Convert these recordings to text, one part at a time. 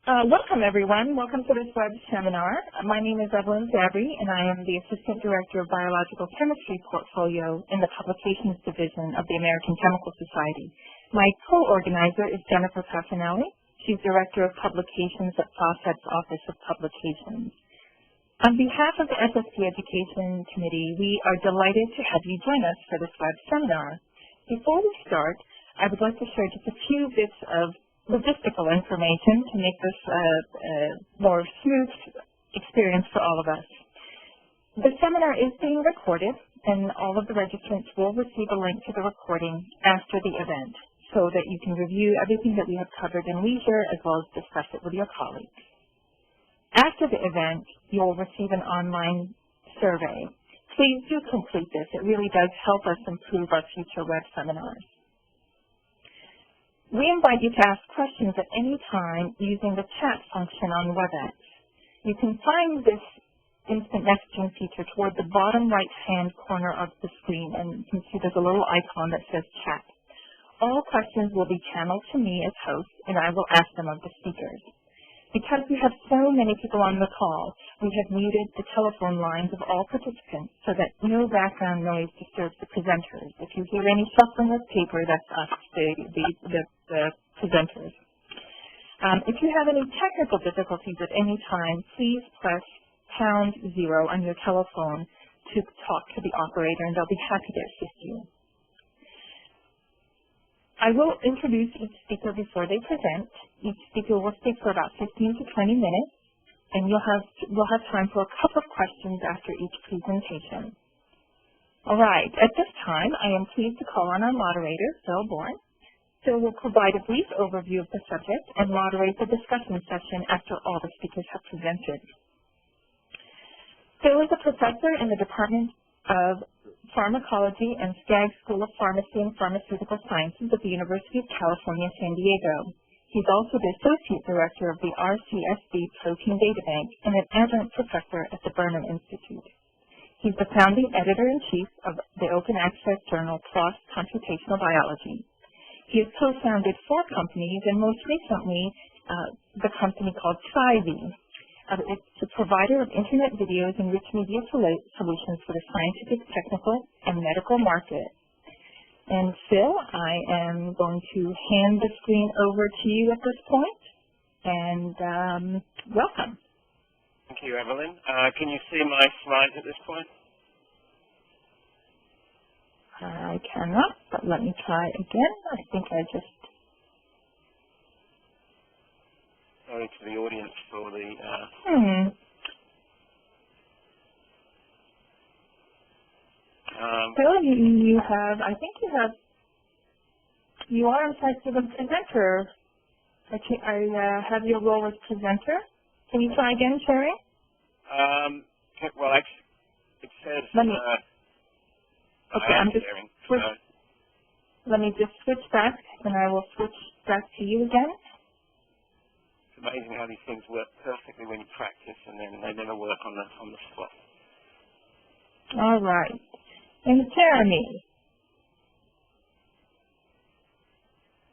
Welcome, everyone. Welcome to this web seminar. My name is Evelyn Zabry, and I am the Assistant Director of Biological Chemistry Portfolio in the Publications Division of the American Chemical Society. My co-organizer is Jennifer Passanelli. She's Director of Publications at FAWCET's Office of Publications. On behalf of the SSP Education Committee, we are delighted to have you join us for this web seminar. Before we start, I would like to share just a few bits of logistical information to make this a more smooth experience for all of us. The seminar is being recorded, and all of the registrants will receive a link to the recording after the event so that you can review everything that we have covered in leisure as well as discuss it with your colleagues. After the event, you will receive an online survey. Please do complete this. It really does help us improve our future web seminars. We invite you to ask questions at any time using the chat function on WebEx. You can find this instant messaging feature toward the bottom right-hand corner of the screen, and you can see there's a little icon that says chat. All questions will be channeled to me as host, and I will ask them of the speakers. Because we have so many people on the call, we have muted the telephone lines of all participants so that no background noise disturbs the presenters. If you hear any shuffling of paper, that's us, the presenters. If you have any technical difficulties at any time, please press #0 on your telephone to talk to the operator, and they'll be happy to assist you. I will introduce each speaker before they present. Each speaker will speak for about 15 to 20 minutes, and we'll have time for a couple of questions after each presentation. All right, at this time, I am pleased to call on our moderator, Phil Bourne. Phil will provide a brief overview of the subject and moderate the discussion session after all the speakers have presented. Phil is a professor in the Department of Pharmacology and Skaggs School of Pharmacy and Pharmaceutical Sciences at the University of California, San Diego. He's also the Associate Director of the RCSB Protein Data Bank and an adjunct professor at the Burnham Institute. He's the founding editor-in-chief of the open access journal PLOS Computational Biology. He has co-founded 4 companies, and most recently, the company called Tri-V. It's a provider of Internet videos and rich media solutions for the scientific, technical, and medical market. And Phil, I am going to hand the screen over to you at this point, and welcome. Thank you, Evelyn. Can you see my slides at this point? I cannot, but let me try again. I think I just... Sorry to the audience for the... Phil, you are in fact the presenter. I have your role as presenter. Can you try again, Sherry? Well, it says... Let me just switch back, and I will switch back to you again. It's amazing how these things work perfectly when you practice, and then they never work on the spot. All right. And Jeremy.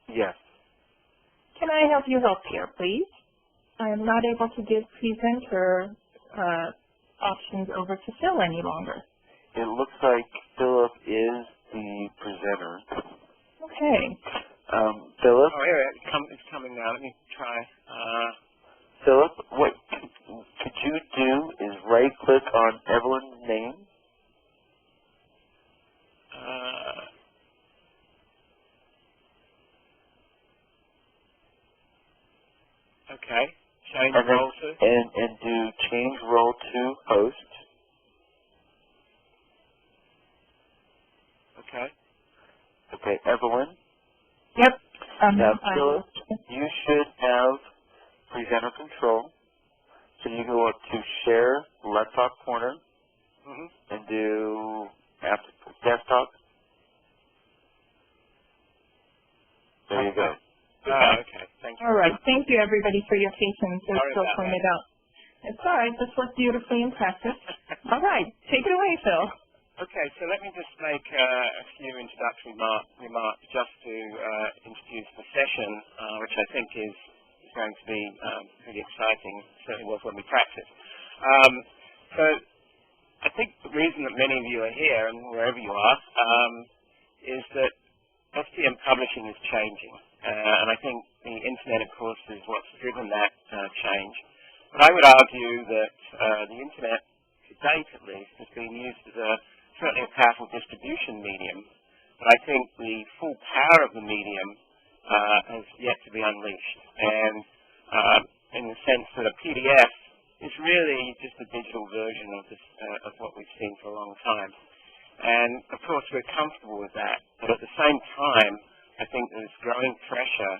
Yes. Can I help you help here, please? I am not able to give presenter options over to Phil any longer. It looks like Philip is the presenter. Okay. Philip? Oh, here, it's coming now. Let me try. Philip, what could you do is right-click on Evelyn's name. Okay. Change role to? And do change role to host. Okay. Okay, Evelyn? Yep. Now, Philip, you should have presenter control. So you go up to share left top corner and do desktop. There you go. Okay. Thank you. All right. Thank you, everybody, for your patience, as Sorry Phil pointed out. It's all right. This worked beautifully in practice. All right. Take it away, Phil. Okay, so let me just make a few introductory remarks just to introduce the session, which I think is going to be pretty exciting. It certainly was when we practiced. So I think the reason that many of you are here, and wherever you are, is that STM Publishing is changing. And I think the Internet, of course, is what's driven that change. But I would argue that the Internet, to date at least, has been used as certainly a powerful distribution medium. But I think the full power of the medium has yet to be unleashed. And in the sense that a PDF is really just a digital version of this, of what we've seen for a long time. And, of course, we're comfortable with that. But at the same time, I think there's growing pressure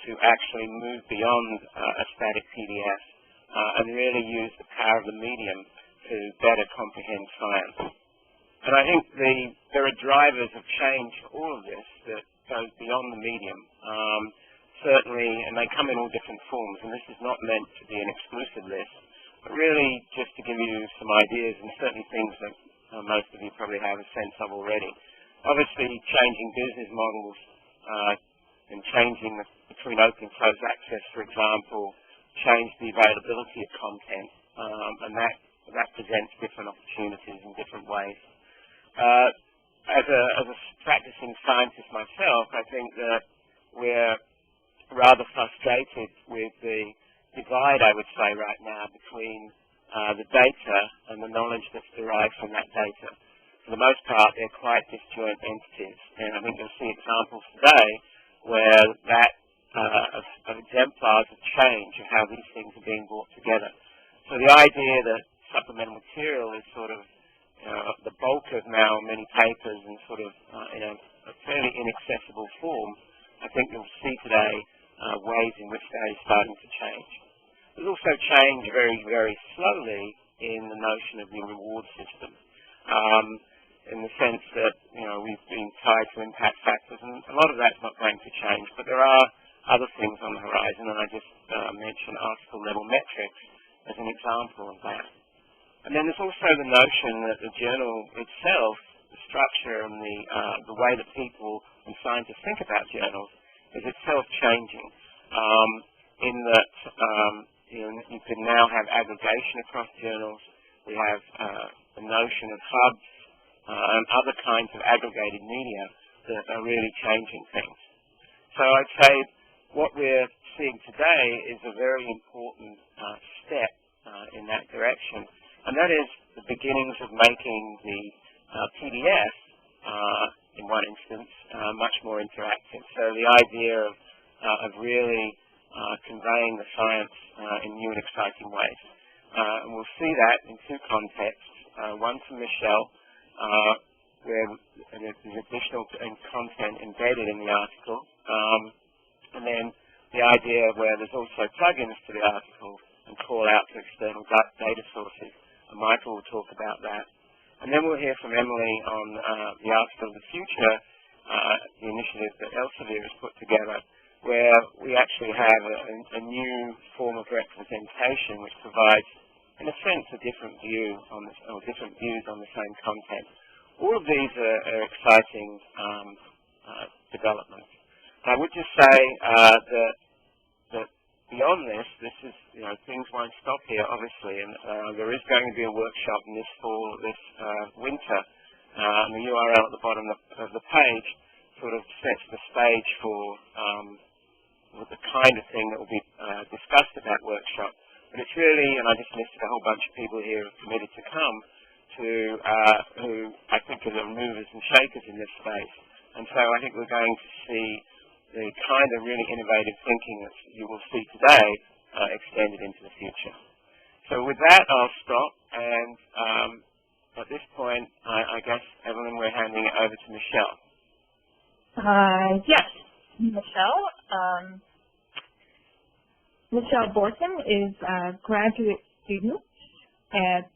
to actually move beyond a static PDF and really use the power of the medium to better comprehend science. And I think there are drivers of change for all of this that goes beyond the medium. Certainly, and they come in all different forms, and this is not meant to be an exclusive list, but really just to give you some ideas and certainly things that most of you probably have a sense of already. Obviously, changing business models and changing between open and closed access, for example, change the availability of content, and that presents different opportunities in different ways. As a practicing scientist myself, I think that we're rather frustrated with the divide, I would say, right now between the data and the knowledge that's derived from that data. For the most part, they're quite disjoint entities, and I think you'll see examples today where that of exemplars of change of how these things are being brought together. So the idea that supplemental material is sort of the bulk of now many papers and sort of in a fairly inaccessible form, I think you'll see today ways in which that is starting to change. There's also change very, very slowly in the notion of the reward system, in the sense that, we've been tied to impact factors, and a lot of that's not going to change, but there are other things on the horizon, and I just mentioned article-level metrics as an example of that. And then there's also the notion that the journal itself, the structure and the way that people and scientists think about journals is itself changing, in that you can now have aggregation across journals. We have the notion of hubs and other kinds of aggregated media that are really changing things. So I'd say what we're seeing today is a very important step in that direction, and that is the beginnings of making the PDF, in one instance, much more interactive. So the idea of really conveying the science in new and exciting ways. And we'll see that in two contexts, one from Michelle, where there's additional content embedded in the article, and then the idea where there's also plugins to the article and call out to external data sources. And Michael will talk about that. And then we'll hear from Emily on the Article of the Future, the initiative that Elsevier has put together, where we actually have a new form of representation which provides, in a sense, a different view on this, or different views on the same content. All of these are exciting developments. I would just say that beyond this is, things won't stop here, obviously, and there is going to be a workshop in this fall, this winter, and the URL at the bottom of the page sort of sets the stage for the kind of thing that will be discussed at that workshop. But it's really, and I just listed a whole bunch of people here who have committed to come, who I think are the movers and shakers in this space. And so I think we're going to see the kind of really innovative thinking that you will see today extended into the future. So with that, I'll stop, and at this point, I guess, Evelyn, we're handing it over to Michelle. Yes, Michelle. Michelle Borton is a graduate student at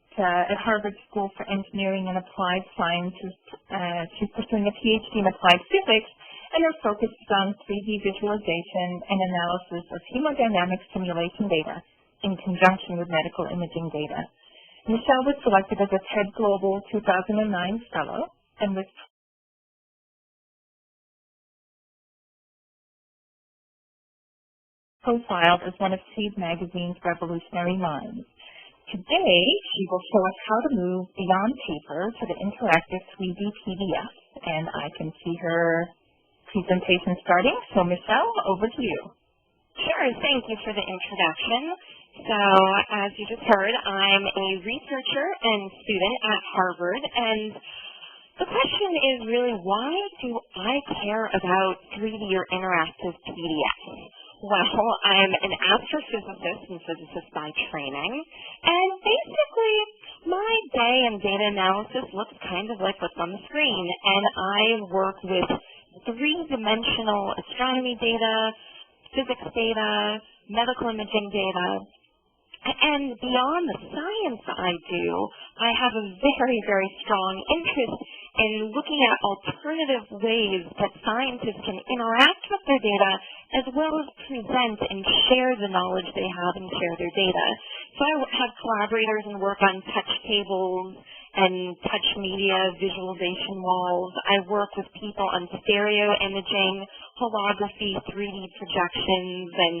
Harvard School for Engineering and Applied Sciences. She's pursuing a PhD in applied physics, and her focus is on 3D visualization and analysis of hemodynamic simulation data in conjunction with medical imaging data. Michelle was selected as a TED Global 2009 Fellow and was profiled as one of Seed Magazine's revolutionary minds. Today, she will show us how to move beyond paper to the interactive 3D PDF, and I can see her presentation starting. So, Michelle, over to you. Sure. Thank you for the introduction. So, as you just heard, I'm a researcher and student at Harvard, and the question is really, why do I care about 3D or interactive PDFs? Well, I'm an astrophysicist and physicist by training, and basically my day in data analysis looks kind of like what's on the screen, and I work with three-dimensional astronomy data, physics data, medical imaging data, and beyond the science I do, I have a very, very strong interest in looking at alternative ways that scientists can interact with their data as well as present and share the knowledge they have and share their data. So I have collaborators and work on touch tables and touch media visualization walls. I work with people on stereo imaging, holography, 3D projections, and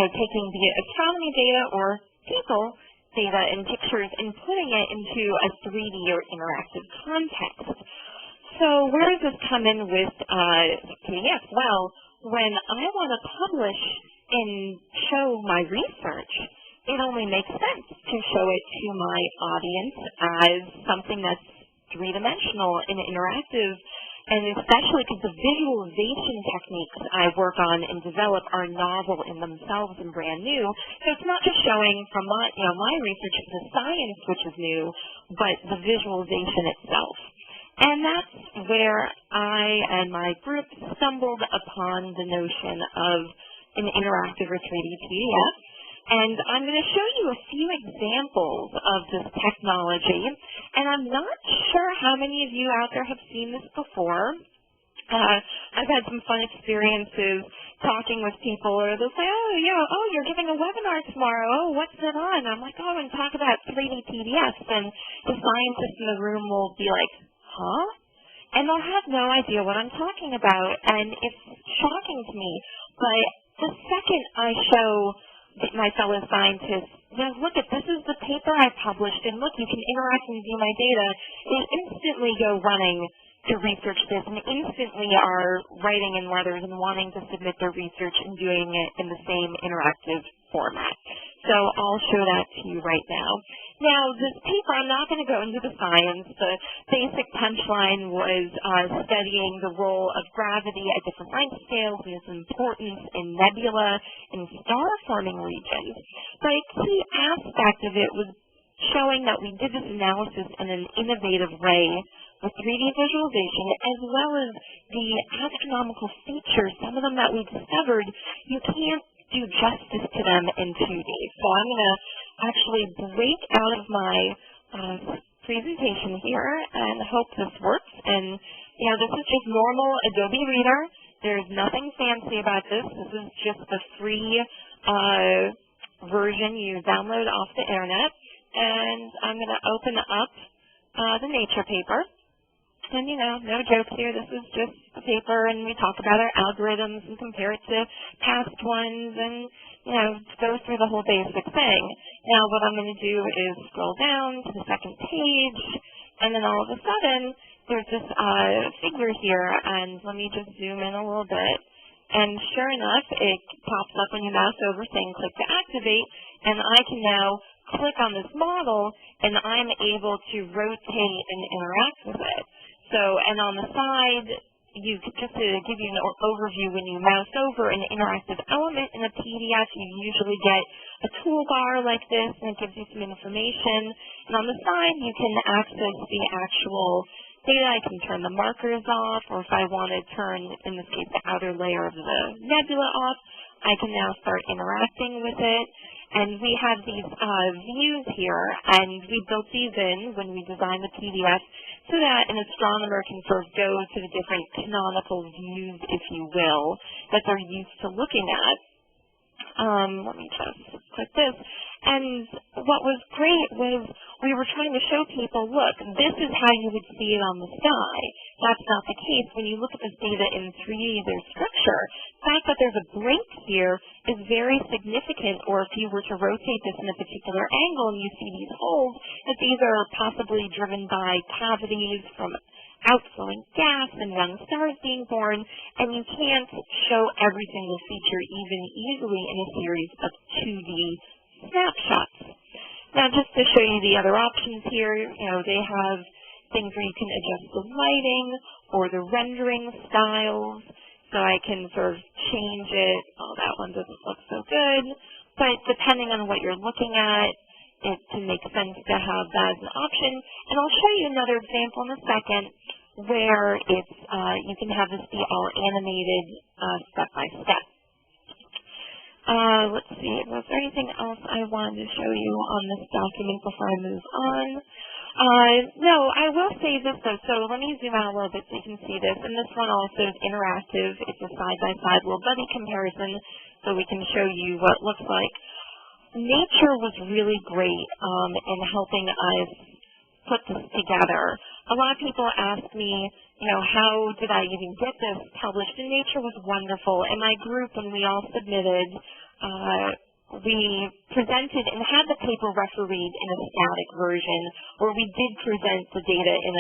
taking the astronomy data or people data and pictures and putting it into a 3D or interactive context. So where does this come in with PDF? Well, when I want to publish and show my research, it only makes sense to show it to my audience as something that's three-dimensional and interactive, and especially because the visualization techniques I work on and develop are novel in themselves and brand new. So it's not just showing from my research the science, which is new, but the visualization itself. And that's where I and my group stumbled upon the notion of an interactive or 3D PDF. And I'm going to show you a few examples of this technology. And I'm not sure how many of you out there have seen this before. I've had some fun experiences talking with people, or they'll say, oh, you're giving a webinar tomorrow. Oh, what's it on? I'm like, oh, and talk about 3D PDFs. And the scientists in the room will be like, huh? And they'll have no idea what I'm talking about. And it's shocking to me. But the second I show my fellow scientists, look at this is the paper I published, and look, you can interact and view my data, they instantly go running to research this and instantly are writing in letters and wanting to submit their research and doing it in the same interactive format. So I'll show that to you right now. Now, this paper, I'm not going to go into the science. The basic punchline was studying the role of gravity at different length scales and its importance in nebula and star-forming regions. But a key aspect of it was showing that we did this analysis in an innovative way with 3D visualization, as well as the astronomical features, some of them that we discovered, you can't do justice to them in 2D. So I'm going to actually break out of my presentation here and hope this works. And, this is just normal Adobe Reader. There's nothing fancy about this. This is just the free version you download off the internet. And I'm going to open up the nature paper. And, no jokes here. This is just a paper, and we talk about our algorithms and compare it to past ones and, go through the whole basic thing. Now, what I'm going to do is scroll down to the second page, and then all of a sudden, there's this figure here, and let me just zoom in a little bit. And sure enough, it pops up when you mouse over saying click to activate, and I can now click on this model, and I'm able to rotate and interact with it. So, and on the side, just to give you an overview, when you mouse over an interactive element in a PDF, you usually get a toolbar like this, and it gives you some information. And on the side, you can access the actual data. I can turn the markers off, or if I want to turn, in this case, the outer layer of the nebula off, I can now start interacting with it. And we have these views here, and we built these in when we designed the PDF so that an astronomer can sort of go to the different canonical views, if you will, that they're used to looking at. Let me just click this. And what was great was we were trying to show people, look, this is how you would see it on the sky. That's not the case. When you look at this data in 3D, there's structure. fact that there's a break here is very significant, or if you were to rotate this in a particular angle and you see these holes, that these are possibly driven by cavities from outflowing gas and young stars being born, and you can't show every single feature even easily in a series of 2D snapshots. Now, just to show you the other options here, they have things where you can adjust the lighting or the rendering styles, so I can sort of change it. Oh, that one doesn't look so good. But depending on what you're looking at, it can make sense to have that as an option. And I'll show you another example in a second where it's you can have this be all animated step by step. Let's see, was there anything else I wanted to show you on this document before I move on? No, I will say this though, so let me zoom out a little bit so you can see this. And this one also is interactive. It's a side-by-side little buddy comparison, so we can show you what it looks like. Nature was really great in helping us put this together. A lot of people ask me, how did I even get this published? And Nature was wonderful. In my group, when we all submitted, we presented and had the paper refereed in a static version, where we did present the data in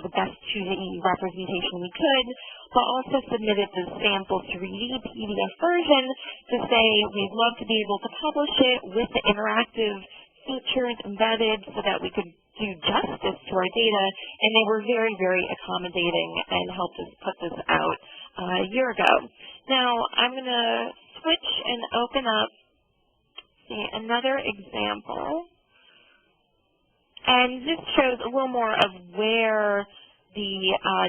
the best 2D representation we could, but also submitted the sample 3D PDF version to say we'd love to be able to publish it with the interactive features embedded so that we could do justice to our data, and they were very, very accommodating and helped us put this out a year ago. Now, I'm going to switch and open up another example, and this shows a little more of where the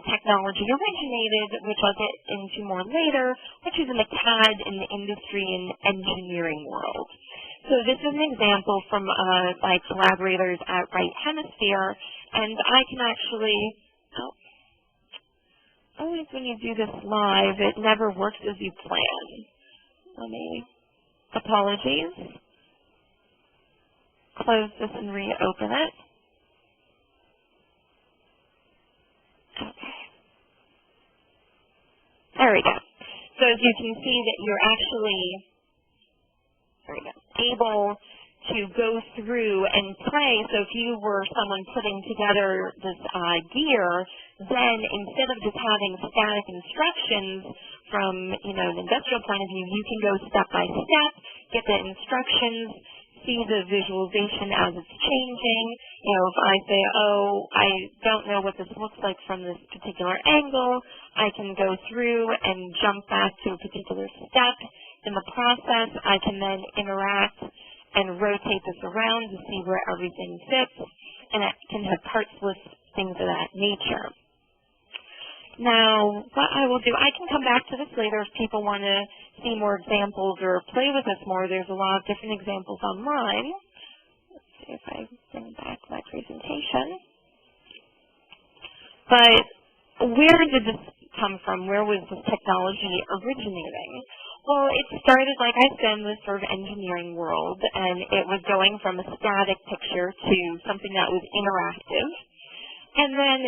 technology originated, which I'll get into more later, which is in the CAD in the industry and engineering world. So this is an example from my collaborators at Right Hemisphere, and I can actually, always when you do this live, it never works as you plan. Apologies. Close this and reopen it. Okay. There we go. So as you can see that you're actually able to go through and play. So if you were someone putting together this gear, then instead of just having static instructions from an industrial point of view, you can go step by step, get the instructions, see the visualization as it's changing. If I say, I don't know what this looks like from this particular angle, I can go through and jump back to a particular step in the process. I can then interact and rotate this around to see where everything fits, and I can have parts lists, things of that nature. Now, what I will do, I can come back to this later if people want to see more examples or play with us more. There's a lot of different examples online. Let's see if I bring back my presentation. But where did this come from? Where was this technology originating? Well, it started, like I said, in the sort of engineering world, and it was going from a static picture to something that was interactive. And then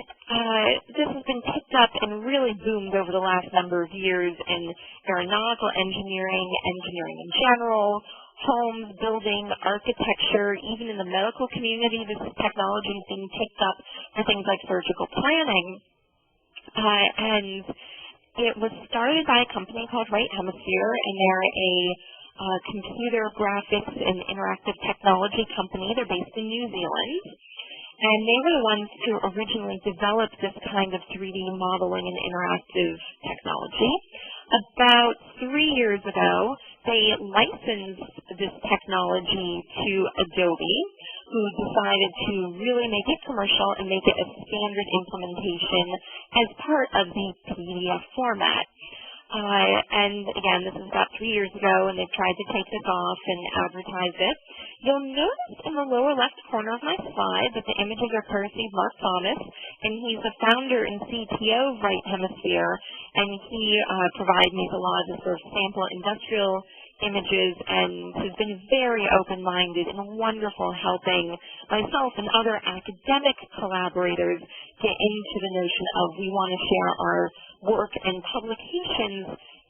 this has been picked up and really boomed over the last number of years in aeronautical engineering, engineering in general, homes, building, architecture, even in the medical community. This technology is being picked up for things like surgical planning. And it was started by a company called Right Hemisphere, and they're a computer graphics and interactive technology company. They're based in New Zealand. And they were the ones who originally developed this kind of 3D modeling and interactive technology. About 3 years ago, they licensed this technology to Adobe, who decided to really make it commercial and make it a standard implementation as part of the PDF format. And again, this is about 3 years ago, and they've tried to take this off and advertise it. You'll notice in the lower left corner of my slide that the images are courtesy of Mark Thomas, and he's the founder and CTO of Right Hemisphere, and he provides me with a lot of the sort of sample industrial images and has been very open-minded and wonderful helping myself and other academic collaborators get into the notion of we want to share our work and publications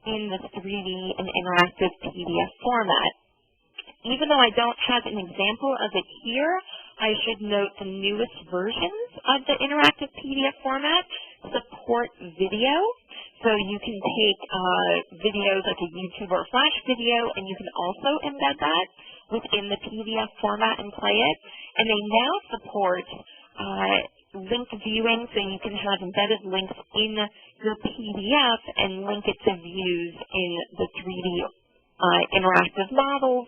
in the 3D and interactive PDF format. Even though I don't have an example of it here, I should note the newest versions of the interactive PDF format support video. So you can take videos like a YouTube or Flash video, and you can also embed that within the PDF format and play it. And they now support link viewing, so you can have embedded links in your PDF and link it to views in the 3D interactive models,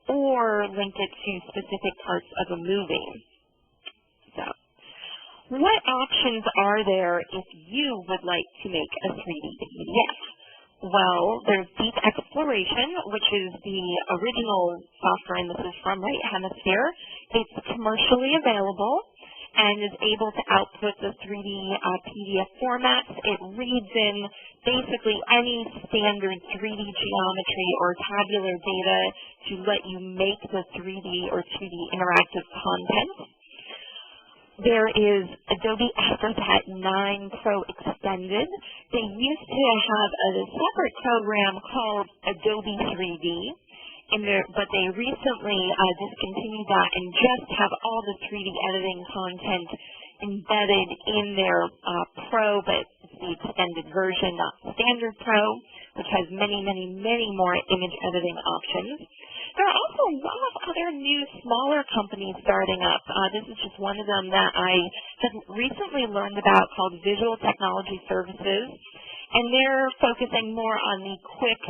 or link it to specific parts of a movie. So, what options are there if you would like to make a 3D PDF? Well, there's Deep Exploration, which is the original software, and this is from Right Hemisphere. It's commercially available and is able to output the 3D PDF formats. It reads in basically any standard 3D geometry or tabular data to let you make the 3D or 2D interactive content. There is Adobe Acrobat 9 Pro Extended. They used to have a separate program called Adobe 3D, but they recently discontinued that and just have all the 3D editing content embedded in their Pro, but it's the extended version, not Standard Pro, which has many, many, many more image editing options. There are also a lot of other new, smaller companies starting up. This is just one of them that I have recently learned about, called Visual Technology Services, and they're focusing more on the quick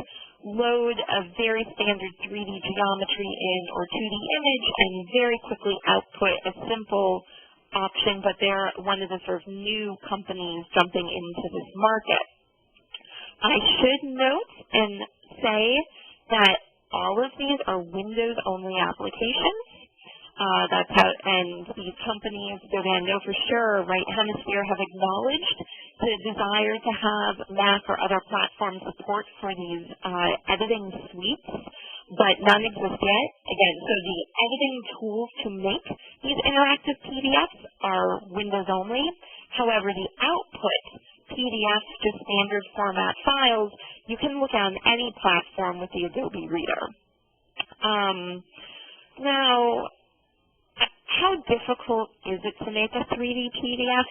load of very standard 3D geometry in or 2D image and very quickly output a simple option, but they're one of the sort of new companies jumping into this market. I should note and say that all of these are Windows-only applications. And these companies, though I know for sure Right Hemisphere have acknowledged the desire to have Mac or other platform support for these editing suites, but none exist yet. Again, so the editing tools to make these interactive PDFs are Windows only. However, the output PDFs, just standard format files, you can look on any platform with the Adobe Reader. Now, how difficult is it to make a 3D PDF?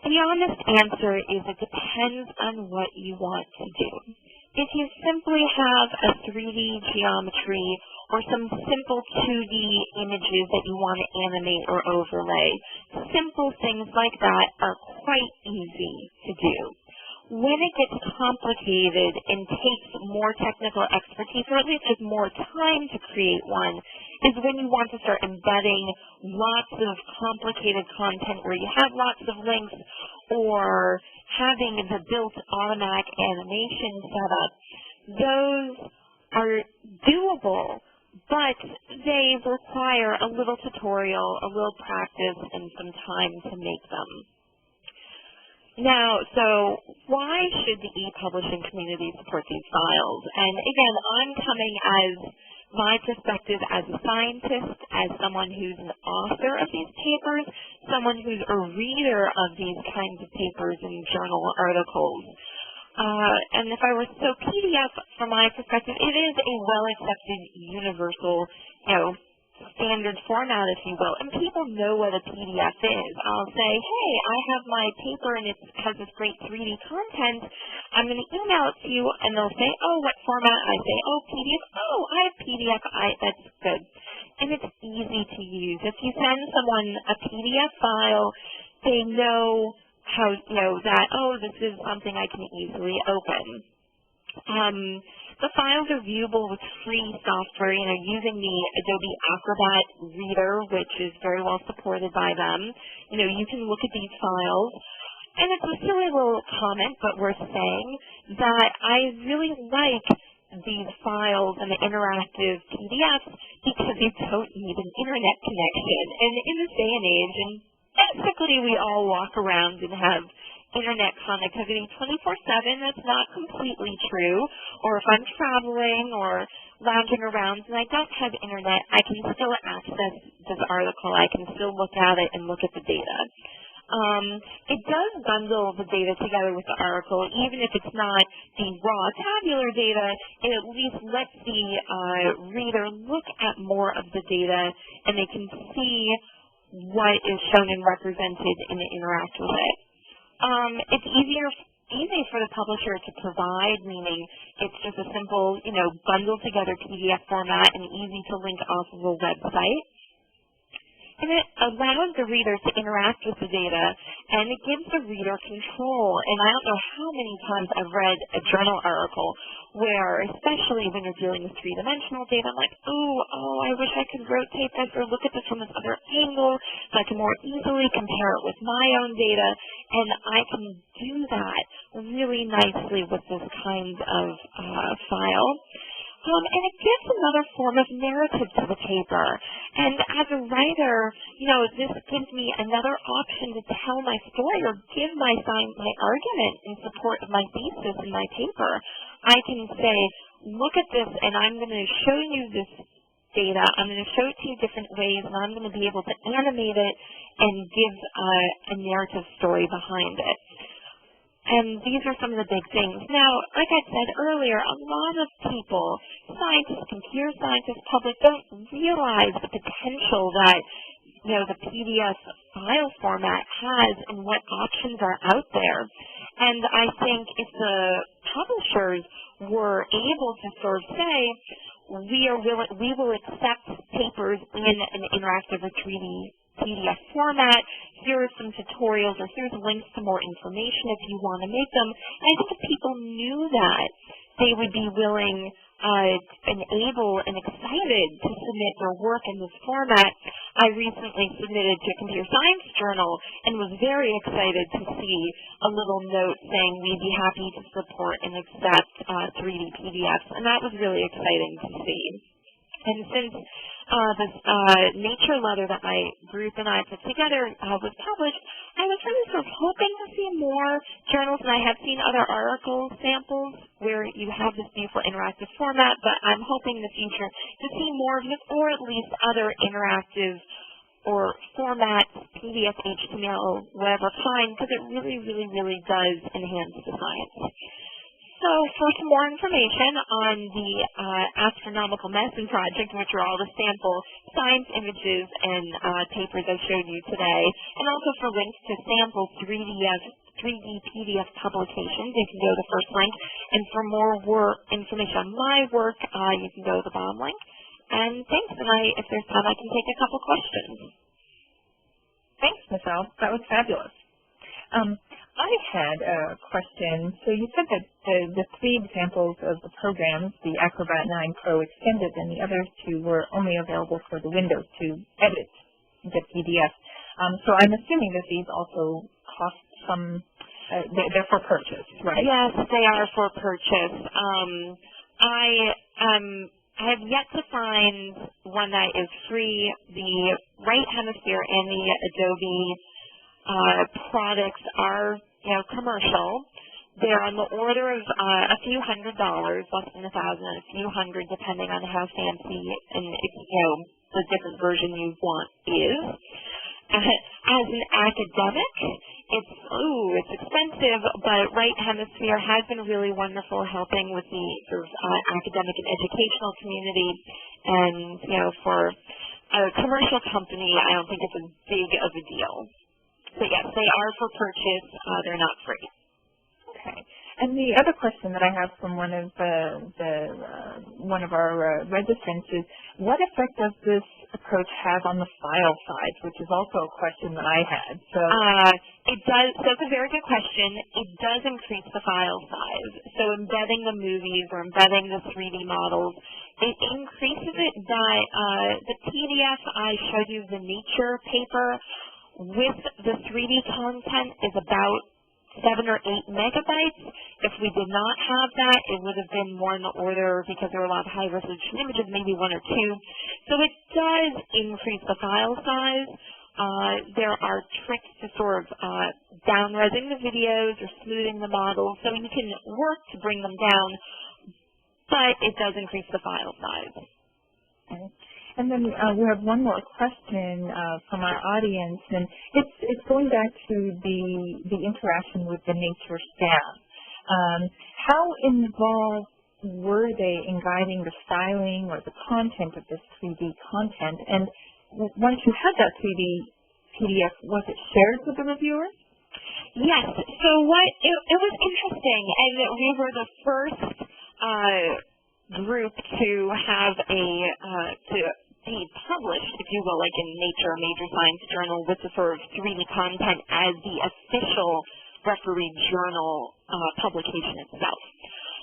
The honest answer is it depends on what you want to do. If you simply have a 3D geometry or some simple 2D images that you want to animate or overlay, simple things like that are quite easy to do. When it gets complicated and takes more technical expertise, or at least just more time to create one, is when you want to start embedding lots of complicated content where you have lots of links, or having the built automatic animation set up. Those are doable, but they require a little tutorial, a little practice, and some time to make them. Now, so why should the e-publishing community support these files? And again, I'm coming as my perspective as a scientist, as someone who's an author of these papers, someone who's a reader of these kinds of papers and journal articles. And if I were so PDF, from my perspective, it is a well-accepted, universal, standard format, if you will, and people know what a PDF is. I'll say, hey, I have my paper and it has this great 3D content. I'm going to email it to you, and they'll say, oh, what format? I say, oh, PDF. Oh, I have PDF. That's good. And it's easy to use. If you send someone a PDF file, they know how, that, oh, this is something I can easily open. The files are viewable with free software, using the Adobe Acrobat Reader, which is very well supported by them. You can look at these files. And it's a silly little comment, but worth saying, that I really like these files and the interactive PDFs because you don't need an internet connection. And in this day and age, and basically we all walk around and have internet connectivity 24/7. That's not completely true. Or if I'm traveling or lounging around and I don't have internet, I can still access this article. I can still look at it and look at the data. It does bundle the data together with the article, even if it's not the raw tabular data. It at least lets the reader look at more of the data, and they can see what is shown and represented and interact with it. It's easy for the publisher to provide, meaning it's just a simple, bundled together PDF format and easy to link off of a website. And it allows the reader to interact with the data, and it gives the reader control. And I don't know how many times I've read a journal article where, especially when you're dealing with three-dimensional data, I'm like, oh, I wish I could rotate this or look at this from this other angle so I can more easily compare it with my own data. And I can do that really nicely with this kind of file. And it gives another form of narrative to the paper. And as a writer, this gives me another option to tell my story or give my argument in support of my thesis in my paper. I can say, look at this, and I'm going to show you this data. I'm going to show it to you different ways, and I'm going to be able to animate it and give a narrative story behind it. And these are some of the big things. Now, like I said earlier, a lot of people, scientists, computer scientists, public, don't realize the potential that, the PDF file format has and what options are out there. And I think if the publishers were able to sort of say, we will accept papers in an interactive or 3D PDF format, here are some tutorials, or here's links to more information if you want to make them. And I think if people knew that, they would be willing and able and excited to submit their work in this format. I recently submitted to a computer science journal and was very excited to see a little note saying we'd be happy to support and accept 3D PDFs, and that was really exciting to see. And since this nature letter that my group and I put together was published, I was really sort of hoping to see more journals, and I have seen other article samples where you have this beautiful interactive format, but I'm hoping in the future to see more of this, or at least other interactive or formats, PDF, HTML, whatever kind, because it really, really, really does enhance the science. So for some more information on the Astronomical Medicine Project, which are all the sample science images and papers I showed you today, and also for links to sample 3D PDF publications, you can go to the first link. And for more information on my work, you can go to the bottom link. And thanks, and if there's time, I can take a couple questions. Thanks, Michelle. That was fabulous. I had a question. So you said that the three examples of the programs, the Acrobat 9 Pro Extended and the other two, were only available for the Windows to edit the PDF. So I'm assuming that these also cost some, they're for purchase, right? Yes, they are for purchase. I have yet to find one that is free. The Right Hemisphere and the Adobe products are, commercial. They're on the order of a few $100s, less than $1,000, a few hundred, depending on how fancy and the different version you want is. As an academic, it's expensive, but Right Hemisphere has been really wonderful helping with the sort of academic and educational community. And for a commercial company, I don't think it's as big of a deal. But yes, they are for purchase. They're not free. Okay. And the other question that I have from one of our registrants is, what effect does this approach have on the file size, which is also a question that I had. So it does. That's a very good question. It does increase the file size. So embedding the movies or embedding the 3D models, it increases it by the PDF I showed you, the nature paper, with the 3D content is about 7 or 8 megabytes. If we did not have that, it would have been more in the order, because there are a lot of high resolution images, maybe 1 or 2. So it does increase the file size. There are tricks to sort of down-resing the videos or smoothing the models, so you can work to bring them down, but it does increase the file size. Okay. And then we have one more question from our audience, and it's going back to the interaction with the nature staff. How involved were they in guiding the styling or the content of this 3D content? And once you had that 3D PDF, was it shared with the reviewers? Yes. So it was interesting, and we were the first group to have to be published, if you will, like in Nature, a major science journal, with the sort of 3D content as the official referee journal publication itself.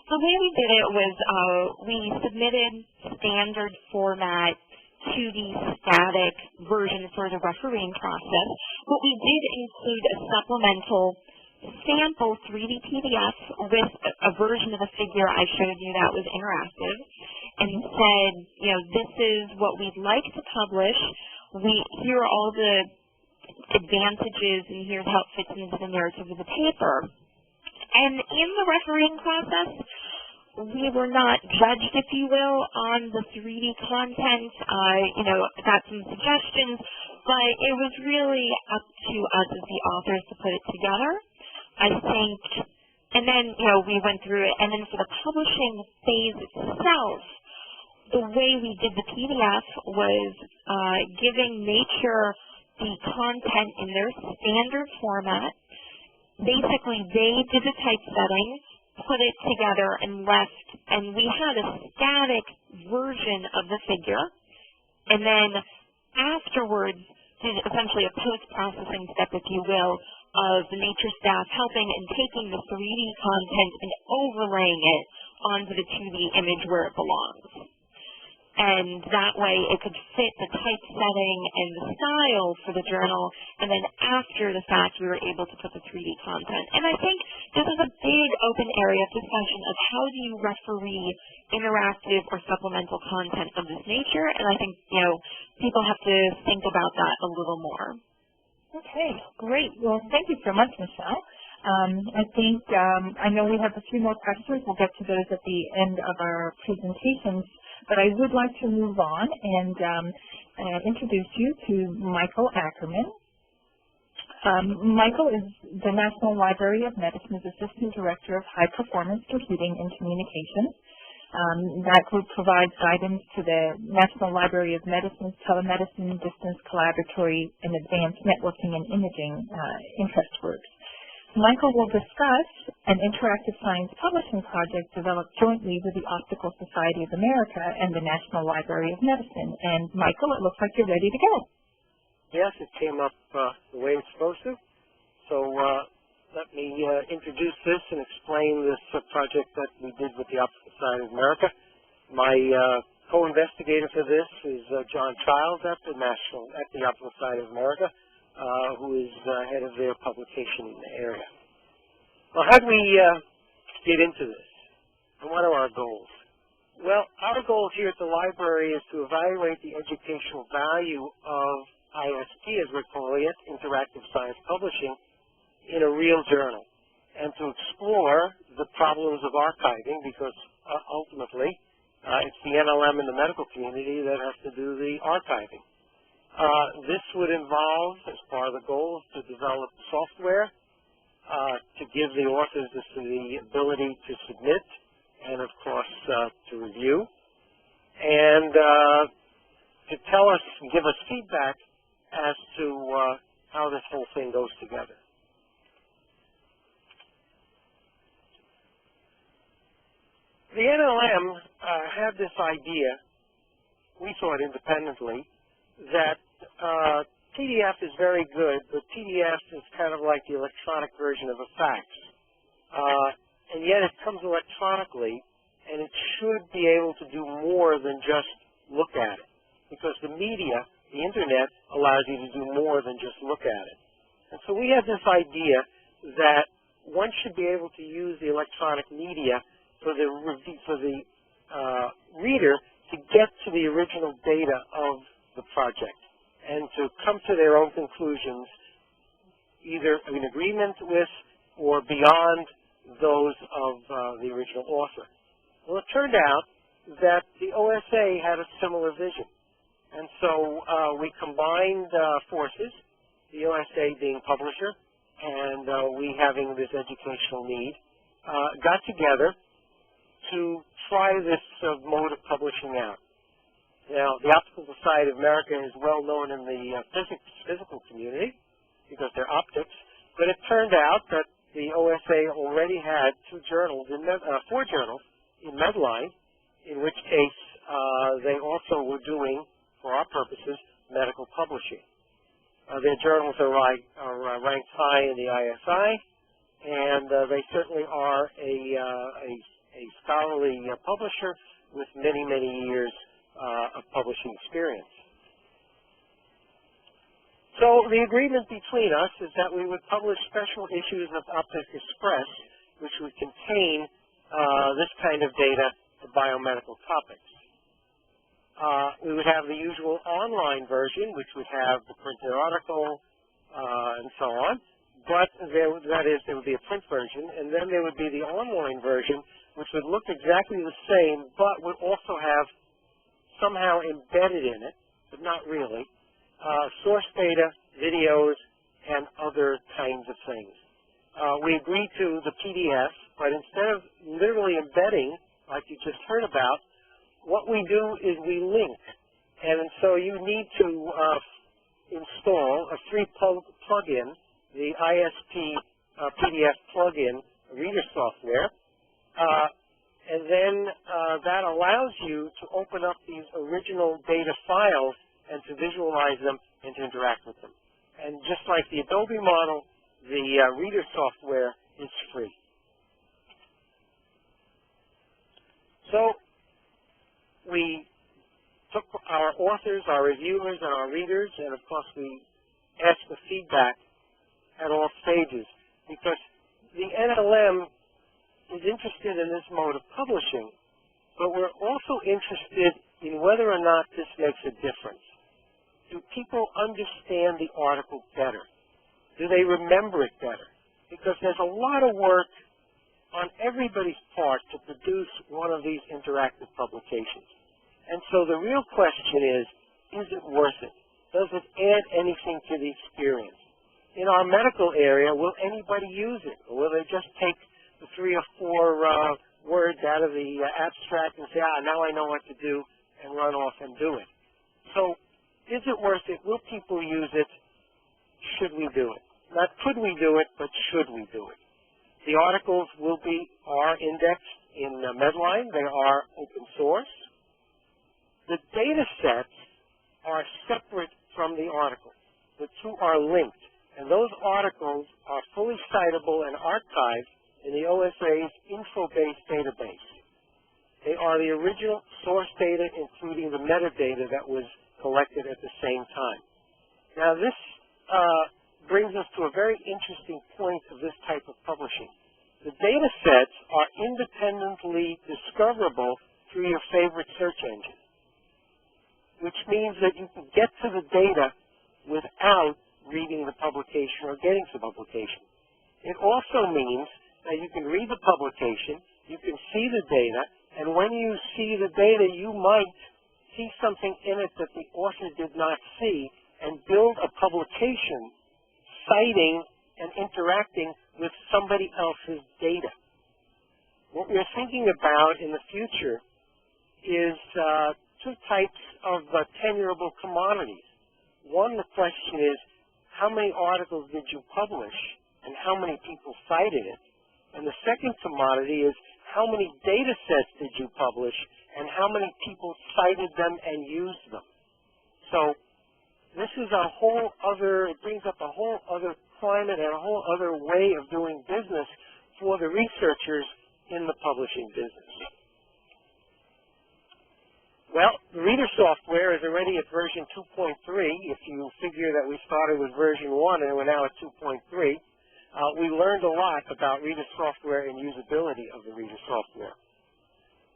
The way we did it was we submitted standard format 2D static version for the refereeing process, but we did include a supplemental sample 3D PDF with a version of the figure I showed you that was interactive, and said, you know, this is what we'd like to publish. Here are all the advantages, and here's how it fits into the narrative of the paper. And in the refereeing process, we were not judged, if you will, on the 3D content. Got some suggestions, but it was really up to us as the authors to put it together, I think. And then, we went through it. And then for the publishing phase itself, the way we did the PDF was giving Nature the content in their standard format. Basically, they did the typesetting, put it together, and left, and we had a static version of the figure, and then afterwards did essentially a post-processing step, if you will, of the Nature staff helping and taking the 3D content and overlaying it onto the 2D image where it belongs. And that way it could fit the typesetting and the style for the journal, and then after the fact we were able to put the 3D content. And I think this is a big open area of discussion of how do you referee interactive or supplemental content of this nature, and I think, people have to think about that a little more. Okay, great. Well, thank you so much, Michelle. I know we have a few more questions. We'll get to those at the end of our presentations. But I would like to move on and introduce you to Michael Ackerman. Michael is the National Library of Medicine's Assistant Director of High Performance Computing and Communications. That group provides guidance to the National Library of Medicine's Telemedicine, Distance Collaboratory, and Advanced Networking and Imaging interest groups. Michael will discuss an interactive science publishing project developed jointly with the Optical Society of America and the National Library of Medicine. And Michael, it looks like you're ready to go. Yes, it came up the way it's supposed to. So let me introduce this and explain this project that we did with the Optical Society of America. My co-investigator for this is John Childs at the Optical Society of America, who is head of their publication in the area. Well, how do we get into this? And what are our goals? Well, our goal here at the library is to evaluate the educational value of ISP, as we're calling it, Interactive Science Publishing, in a real journal, and to explore the problems of archiving, because ultimately it's the NLM in the medical community that has to do the archiving. This would involve, as part of the goals, to develop software to give the authors the ability to submit and, of course, to review, and to tell us and give us feedback as to how this whole thing goes together. The NLM had this idea, we thought independently, that PDF is very good, but PDF is kind of like the electronic version of a fax. And yet it comes electronically, and it should be able to do more than just look at it, because the media, the Internet, allows you to do more than just look at it. And so we had this idea that one should be able to use the electronic media for the reader to get to the original data of the project and to come to their own conclusions, either in agreement with or beyond those of the original author. Well, it turned out that the OSA had a similar vision, So we combined forces, the OSA being publisher, and we having this educational need, got together to try this mode of publishing out. Now, the Optical Society of America is well known in the physical community because they're optics, but it turned out that the OSA already had four journals in Medline, in which case they also were doing, for our purposes, medical publishing. Their journals are ranked high in the ISI, and they certainly are a scholarly publisher with many, many years of publishing experience. So the agreement between us is that we would publish special issues of Optic Express, which would contain this kind of data for biomedical topics. We would have the usual online version, which would have the printed article and so on, but there would be a print version, and then there would be the online version, which would look exactly the same, but would also have somehow embedded in it, but not really, source data, videos, and other kinds of things. We agreed to the PDF, but instead of literally embedding, like you just heard about, what we do is we link. And so you need to install a free plugin, the ISP PDF plugin reader software, and then that allows you to open up these original data files and to visualize them and to interact with them. And just like the Adobe model, the reader software is free. So we took our authors, our reviewers, and our readers, and of course we asked for feedback at all stages, because the NLM is interested in this mode of publishing, but we're also interested in whether or not this makes a difference. Do people understand the article better? Do they remember it better? Because there's a lot of work on everybody's part to produce one of these interactive publications. And so the real question is it worth it? Does it add anything to the experience? In our medical area, will anybody use it? Or will they just take the 3 or 4 words out of the abstract and say, now I know what to do, and run off and do it? So is it worth it? Will people use it? Should we do it? Not could we do it, but should we do it? The articles are indexed in Medline. They are open source. The data sets are separate from the articles. The two are linked. And those articles are fully citable and archived in the OSA's info-based database. They are the original source data, including the metadata that was collected at the same time. Now, this brings us to a very interesting point of this type of publishing. The data sets are independently discoverable through your favorite search engine, which means that you can get to the data without reading the publication or getting to the publication. It also means that you can read the publication, you can see the data, and when you see the data, you might see something in it that the author did not see and build a publication citing and interacting with somebody else's data. What we're thinking about in the future is two types of tenurable commodities. One, the question is, how many articles did you publish and how many people cited it? And the second commodity is, how many data sets did you publish and how many people cited them and used them? So this is it brings up a whole other climate and a whole other way of doing business for the researchers in the publishing business. Well, the reader software is already at version 2.3. If you figure that we started with version 1 and we're now at 2.3, we learned a lot about reader software and usability of the reader software.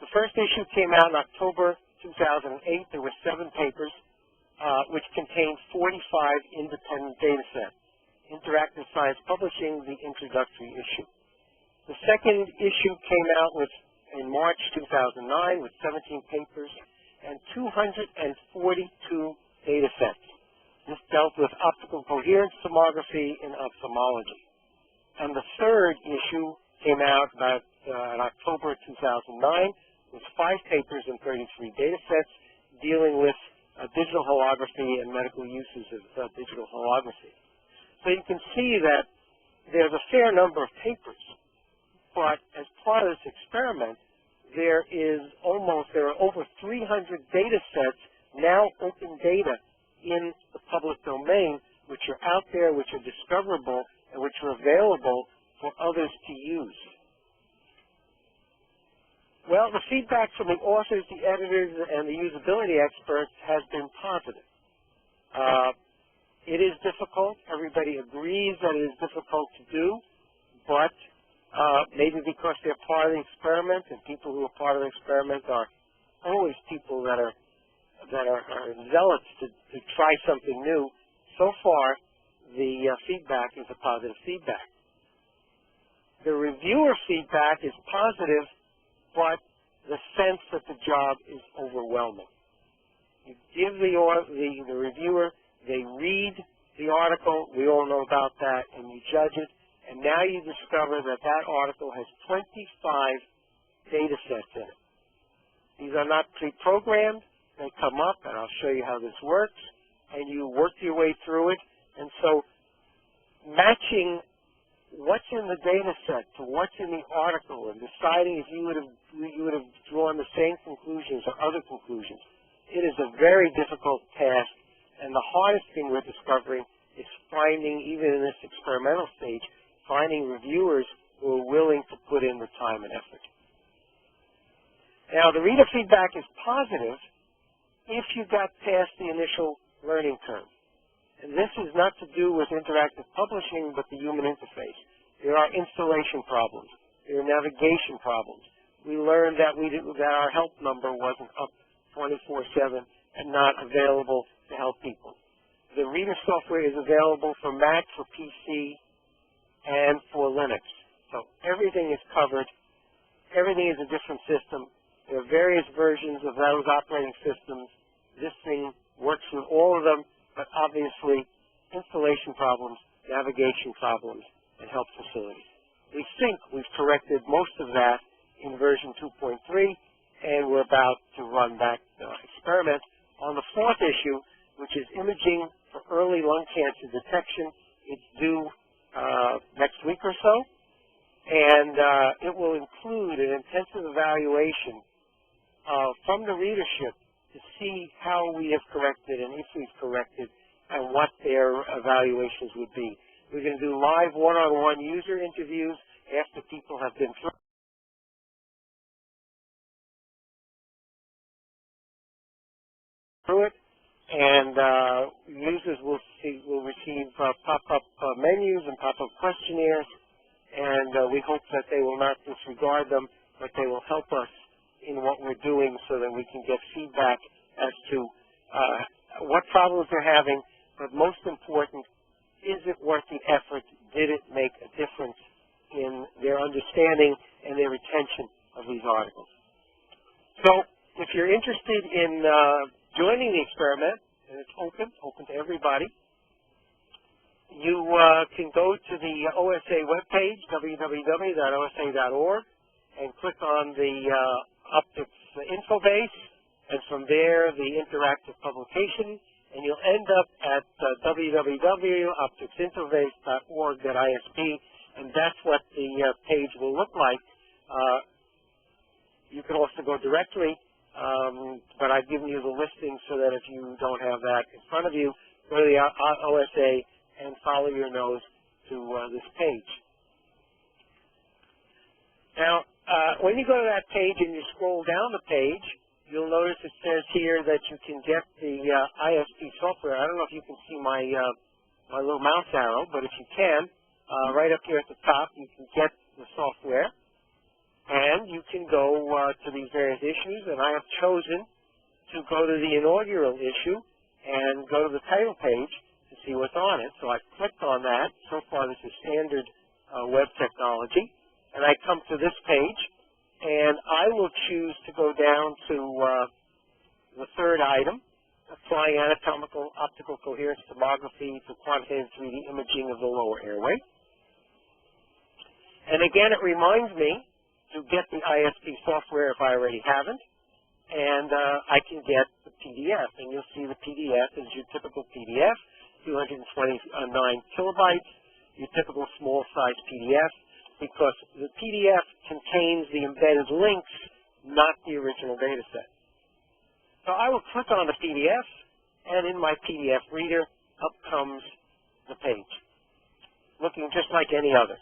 The first issue came out in October 2008. There were 7 papers, which contained 45 independent data sets. Interactive Science Publishing, the introductory issue. The second issue came out in March 2009 with 17 papers and 242 dealt with optical coherence tomography in ophthalmology. And the third issue came out about in October 2009 with 5 papers and 33 data sets dealing with digital holography and medical uses of digital holography. So you can see that there's a fair number of papers, but as part of this experiment, there are over 300 data sets, now open data in the public domain, which are out there, which are discoverable, and which are available for others to use. Well, the feedback from the authors, the editors, and the usability experts has been positive. It is difficult. Everybody agrees that it is difficult to do, but maybe because they're part of the experiment, and people who are part of the experiment are always people that are zealots to try something new. So far, the feedback is a positive feedback. The reviewer feedback is positive, but the sense that the job is overwhelming. You give the reviewer, they read the article, we all know about that, and you judge it, and now you discover that that article has 25 data sets in it. These are not pre-programmed. They come up, and I'll show you how this works, and you work your way through it. And so matching what's in the data set to what's in the article and deciding if you would have drawn the same conclusions or other conclusions, it is a very difficult task. And the hardest thing we're discovering is finding, even in this experimental stage, finding reviewers who are willing to put in the time and effort. Now, the reader feedback is positive if you got past the initial learning curve. And this is not to do with interactive publishing, but the human interface. There are installation problems. There are navigation problems. We learned that our help number wasn't up 24/7 and not available to help people. The reader software is available for Mac, for PC, and for Linux. So everything is covered. Everything is a different system. There are various versions of those operating systems. This thing works with all of them, but obviously installation problems, navigation problems, and help facilities. We think we've corrected most of that in version 2.3, and we're about to run that experiment on the 4th issue, which is imaging for early lung cancer detection. It's due next week or so, and it will include an intensive evaluation from the readership to see how we have corrected and if we've corrected and what their evaluations would be. We're going to do live one-on-one user interviews after people have been through it, and users will receive pop-up menus and pop-up questionnaires, and we hope that they will not disregard them, but they will help us in what we're doing so that we can get feedback as to what problems they're having, but most important, is it worth the effort? Did it make a difference in their understanding and their retention of these articles? So if you're interested in joining the experiment, and it's open to everybody, you can go to the OSA webpage, www.osa.org, and click on the optics info base, and from there the interactive publication, and you'll end up at www.opticsinterface.org.isp, and that's what the page will look like. You can also go directly, but I've given you the listing so that if you don't have that in front of you, go to the OSA and follow your nose to this page. Now, when you go to that page and you scroll down the page, you'll notice it says here that you can get the ISP software. I don't know if you can see my my little mouse arrow, but if you can, right up here at the top, you can get the software, and you can go to these various issues, and I have chosen to go to the inaugural issue and go to the title page to see what's on it. So I clicked on that. So far, this is standard web technology, and I come to this page, and I will choose to go down to the 3rd item, applying anatomical optical coherence tomography for quantitative 3D imaging of the lower airway. And again, it reminds me to get the ISP software if I already haven't, and I can get the PDF. And you'll see the PDF is your typical PDF, 229 kilobytes, your typical small-size PDF, because the PDF contains the embedded links, not the original data set. So I will click on the PDF, and in my PDF reader, up comes the page, looking just like any other.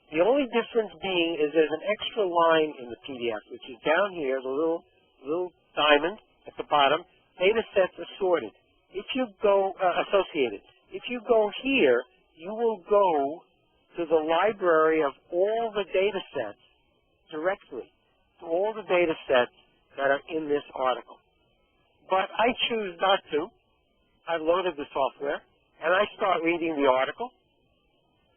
The only difference being is there's an extra line in the PDF, which is down here, the little diamond at the bottom, data sets assorted. If you go, associated. If you go here, you will go to the library of all the data sets directly, to all the data sets that are in this article. But I choose not to. I've loaded the software, and I start reading the article,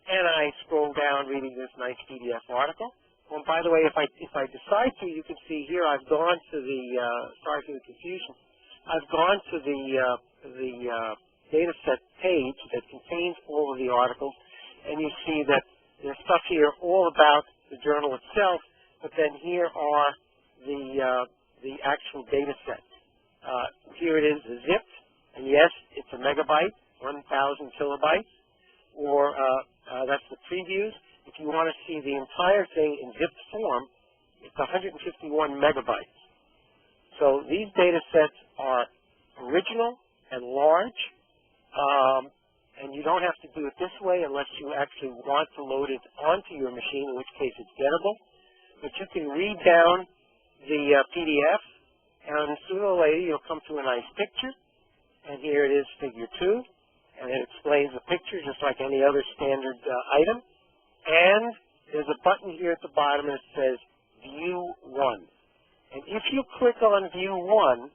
and I scroll down reading this nice PDF article. And by the way, if I decide to, you can see here I've gone to the, sorry for the confusion, I've gone to the data set page that contains all of the articles, and you see that there's stuff here all about the journal itself, but then here are the actual data sets. Here it is zipped, and yes, it's a megabyte, 1,000 kilobytes, or that's the previews. If you want to see the entire thing in zipped form, it's 151 megabytes. So these data sets are original and large, and you don't have to do it this way unless you actually want to load it onto your machine, in which case it's gettable. But you can read down the PDF, and sooner or later you'll come to a nice picture, and here it is, figure 2, and it explains the picture just like any other standard item. And there's a button here at the bottom that says View 1. And if you click on View 1,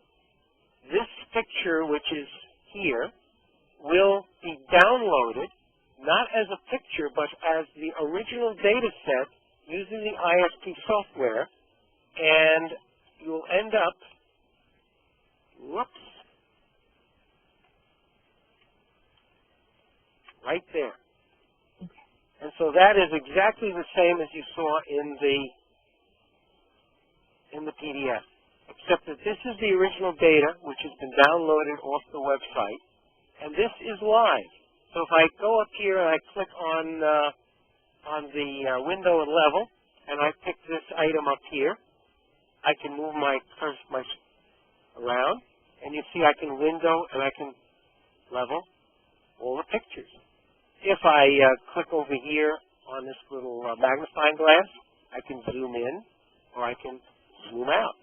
this picture, which is here, will be downloaded, not as a picture, but as the original data set using the ISP software, and you will end up, whoops, right there. And so that is exactly the same as you saw in the PDF, except that this is the original data, which has been downloaded off the website, and this is live. So if I go up here and I click on the window and level, and I pick this item up here, I can move my around, and you see I can window and I can level all the pictures. If I click over here on this little magnifying glass, I can zoom in or I can zoom out.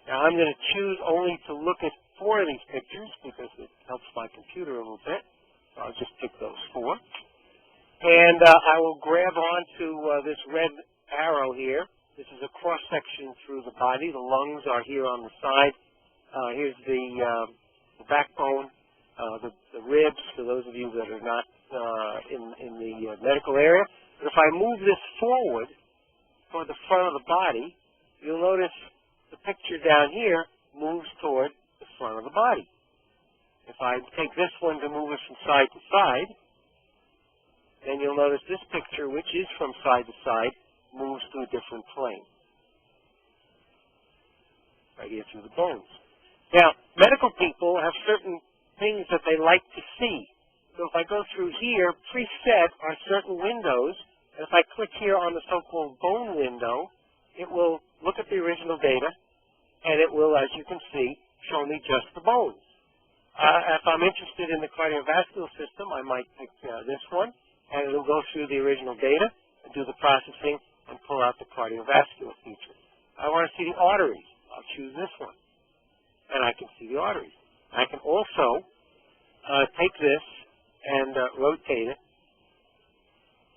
Now I'm going to choose only to look at 4 of these pictures because it helps my computer a little bit. So I'll just pick those 4. And I will grab onto this red arrow here. This is a cross-section through the body. The lungs are here on the side. Here's the backbone, the ribs, for those of you that are not in the medical area. But if I move this forward toward the front of the body, you'll notice the picture down here moves toward the front of the body. If I take this one to move it from side to side, then you'll notice this picture, which is from side to side, moves to a different plane, right here through the bones. Now, medical people have certain things that they like to see. So if I go through here, preset are certain windows, and if I click here on the so-called bone window, it will look at the original data, and it will, as you can see, show me just the bones. If I'm interested in the cardiovascular system, I might pick this one, and it will go through the original data and do the processing and pull out the cardiovascular features. I want to see the arteries. I'll choose this one, and I can see the arteries. I can also take this and rotate it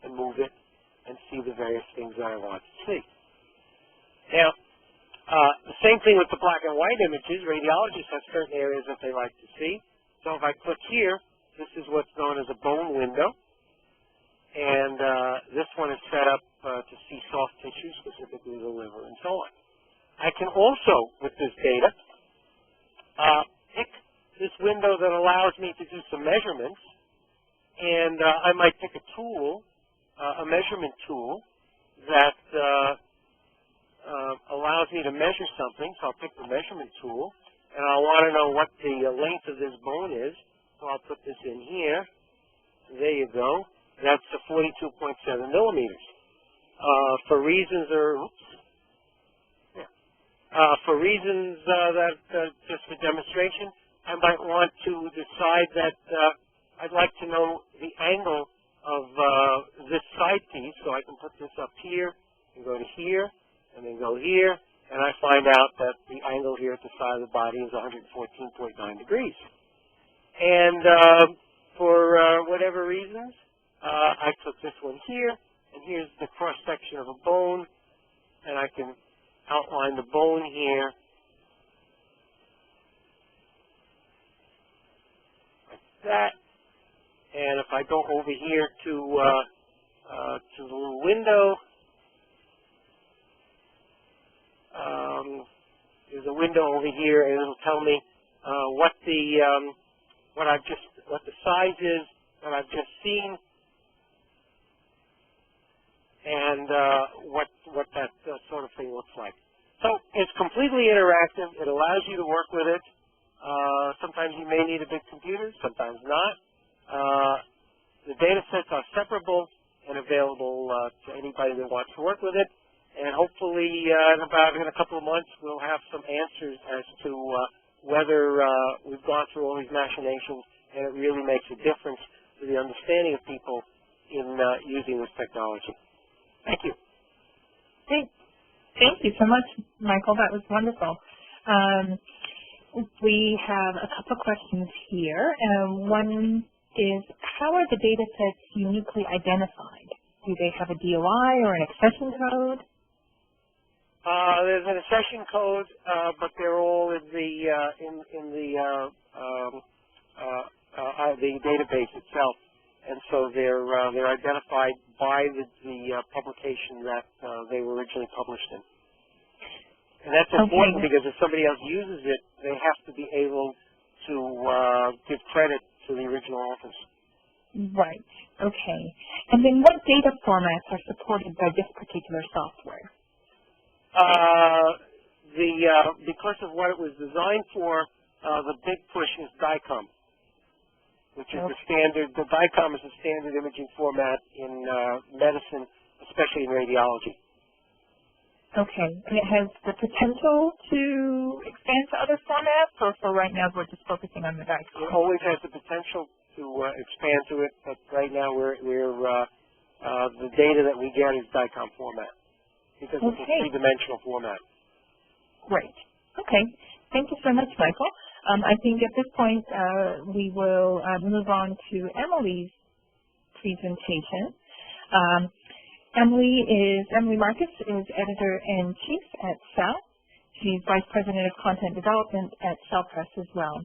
and move it and see the various things that I want to see. Now, the same thing with the black and white images. Radiologists have certain areas that they like to see. So if I click here, this is what's known as a bone window. And this one is set up to see soft tissue, specifically the liver and so on. I can also, with this data, pick this window that allows me to do some measurements, and I might pick a tool, a measurement tool, that allows me to measure something. So I'll pick the measurement tool, and I want to know what the length of this bone is. So I'll put this in here. There you go. That's 42.7 millimeters. For reasons that just for demonstration, I might want to decide that I'd like to know the angle of this side piece, so I can put this up here and go to here and then go here, and I find out that the angle here at the side of the body is 114.9 degrees. And for whatever reasons, I took this one here, and here's the cross-section of a bone, and I can outline the bone here like that. And if I go over here to the little window, there's a window over here, and it'll tell me what the size is that I've just seen, and what that sort of thing looks like. So it's completely interactive. It allows you to work with it. Sometimes you may need a big computer, sometimes not. The data sets are separable and available to anybody that wants to work with it. And hopefully in a couple of months we'll have some answers as to whether we've gone through all these machinations and it really makes a difference to the understanding of people in using this technology. Thank you. Great. Thank you so much, Michael. That was wonderful. We have a couple of questions here. One is, how are the data sets uniquely identified? Do they have a DOI or an accession code? There's an accession code, but they're all in the database itself, and so they're identified by the publication that they were originally published in. And that's important because if somebody else uses it, they have to be able to give credit to the original authors. Right. Okay. And then what data formats are supported by this particular software? Because of what it was designed for, the big push is DICOM, which is the standard. The DICOM is the standard imaging format in medicine, especially in radiology. Okay. And it has the potential to expand to other formats, or for right now we're just focusing on the DICOM? It always has the potential to expand to it, but right now we're the data that we get is DICOM format because it's a three-dimensional format. Great. Okay. Thank you so much, Michael. I think at this point we will move on to Emily's presentation. Emily Marcus is Editor-in-Chief at Cell. She's Vice President of Content Development at Cell Press as well.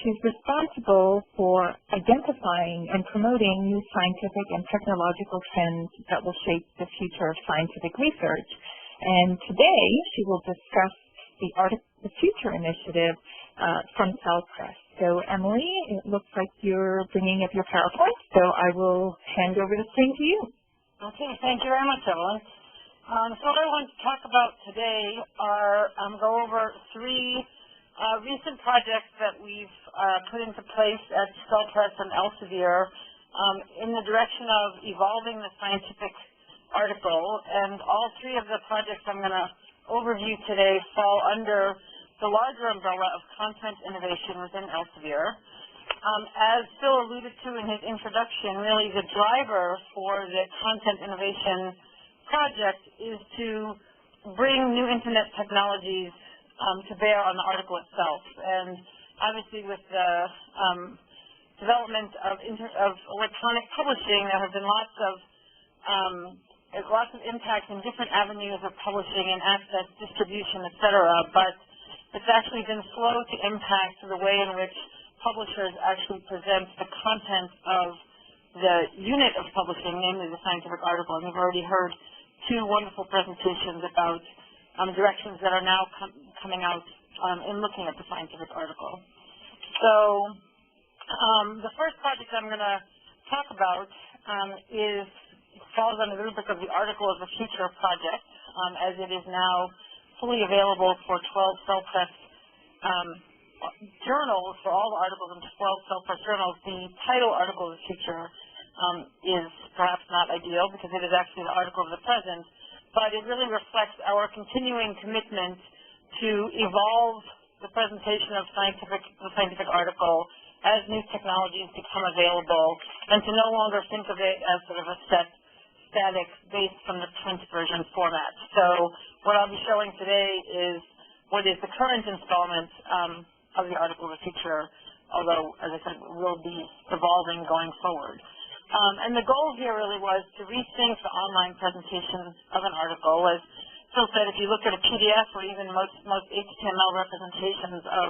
She's responsible for identifying and promoting new scientific and technological trends that will shape the future of scientific research. And today she will discuss the Future Initiative from Cell Press. So Emily, it looks like you're bringing up your PowerPoint, so I will hand over the screen to you. Okay, thank you very much, Evelyn. So what I want to talk about today are go over three recent projects that we've put into place at Cell Press and Elsevier in the direction of evolving the scientific article. And all three of the projects I'm going to overview today fall under the larger umbrella of content innovation within Elsevier. As Phil alluded to in his introduction, really the driver for the content innovation project is to bring new internet technologies to bear on the article itself. And obviously with the development of electronic publishing, there have been lots of impact in different avenues of publishing and access, distribution, et cetera, but it's actually been slow to impact the way in which publishers actually present the content of the unit of publishing, namely the scientific article. And we've already heard two wonderful presentations about directions that are now coming out in looking at the scientific article. So the first project I'm going to talk about falls under the rubric of the Article of the Future project, as it is now fully available for 12 cell-press journals, for all the articles in 12 cell-press journals. The title Article of the Future is perhaps not ideal because it is actually the article of the present, but it really reflects our continuing commitment to evolve the presentation of the scientific article as new technologies become available, and to no longer think of it as sort of a static based from the print version format. So what I'll be showing today is what is the current installment of the Article of the Future, although, as I said, will be evolving going forward. And the goal here really was to rethink the online presentation of an article. As Phil said, if you look at a PDF or even most HTML representations of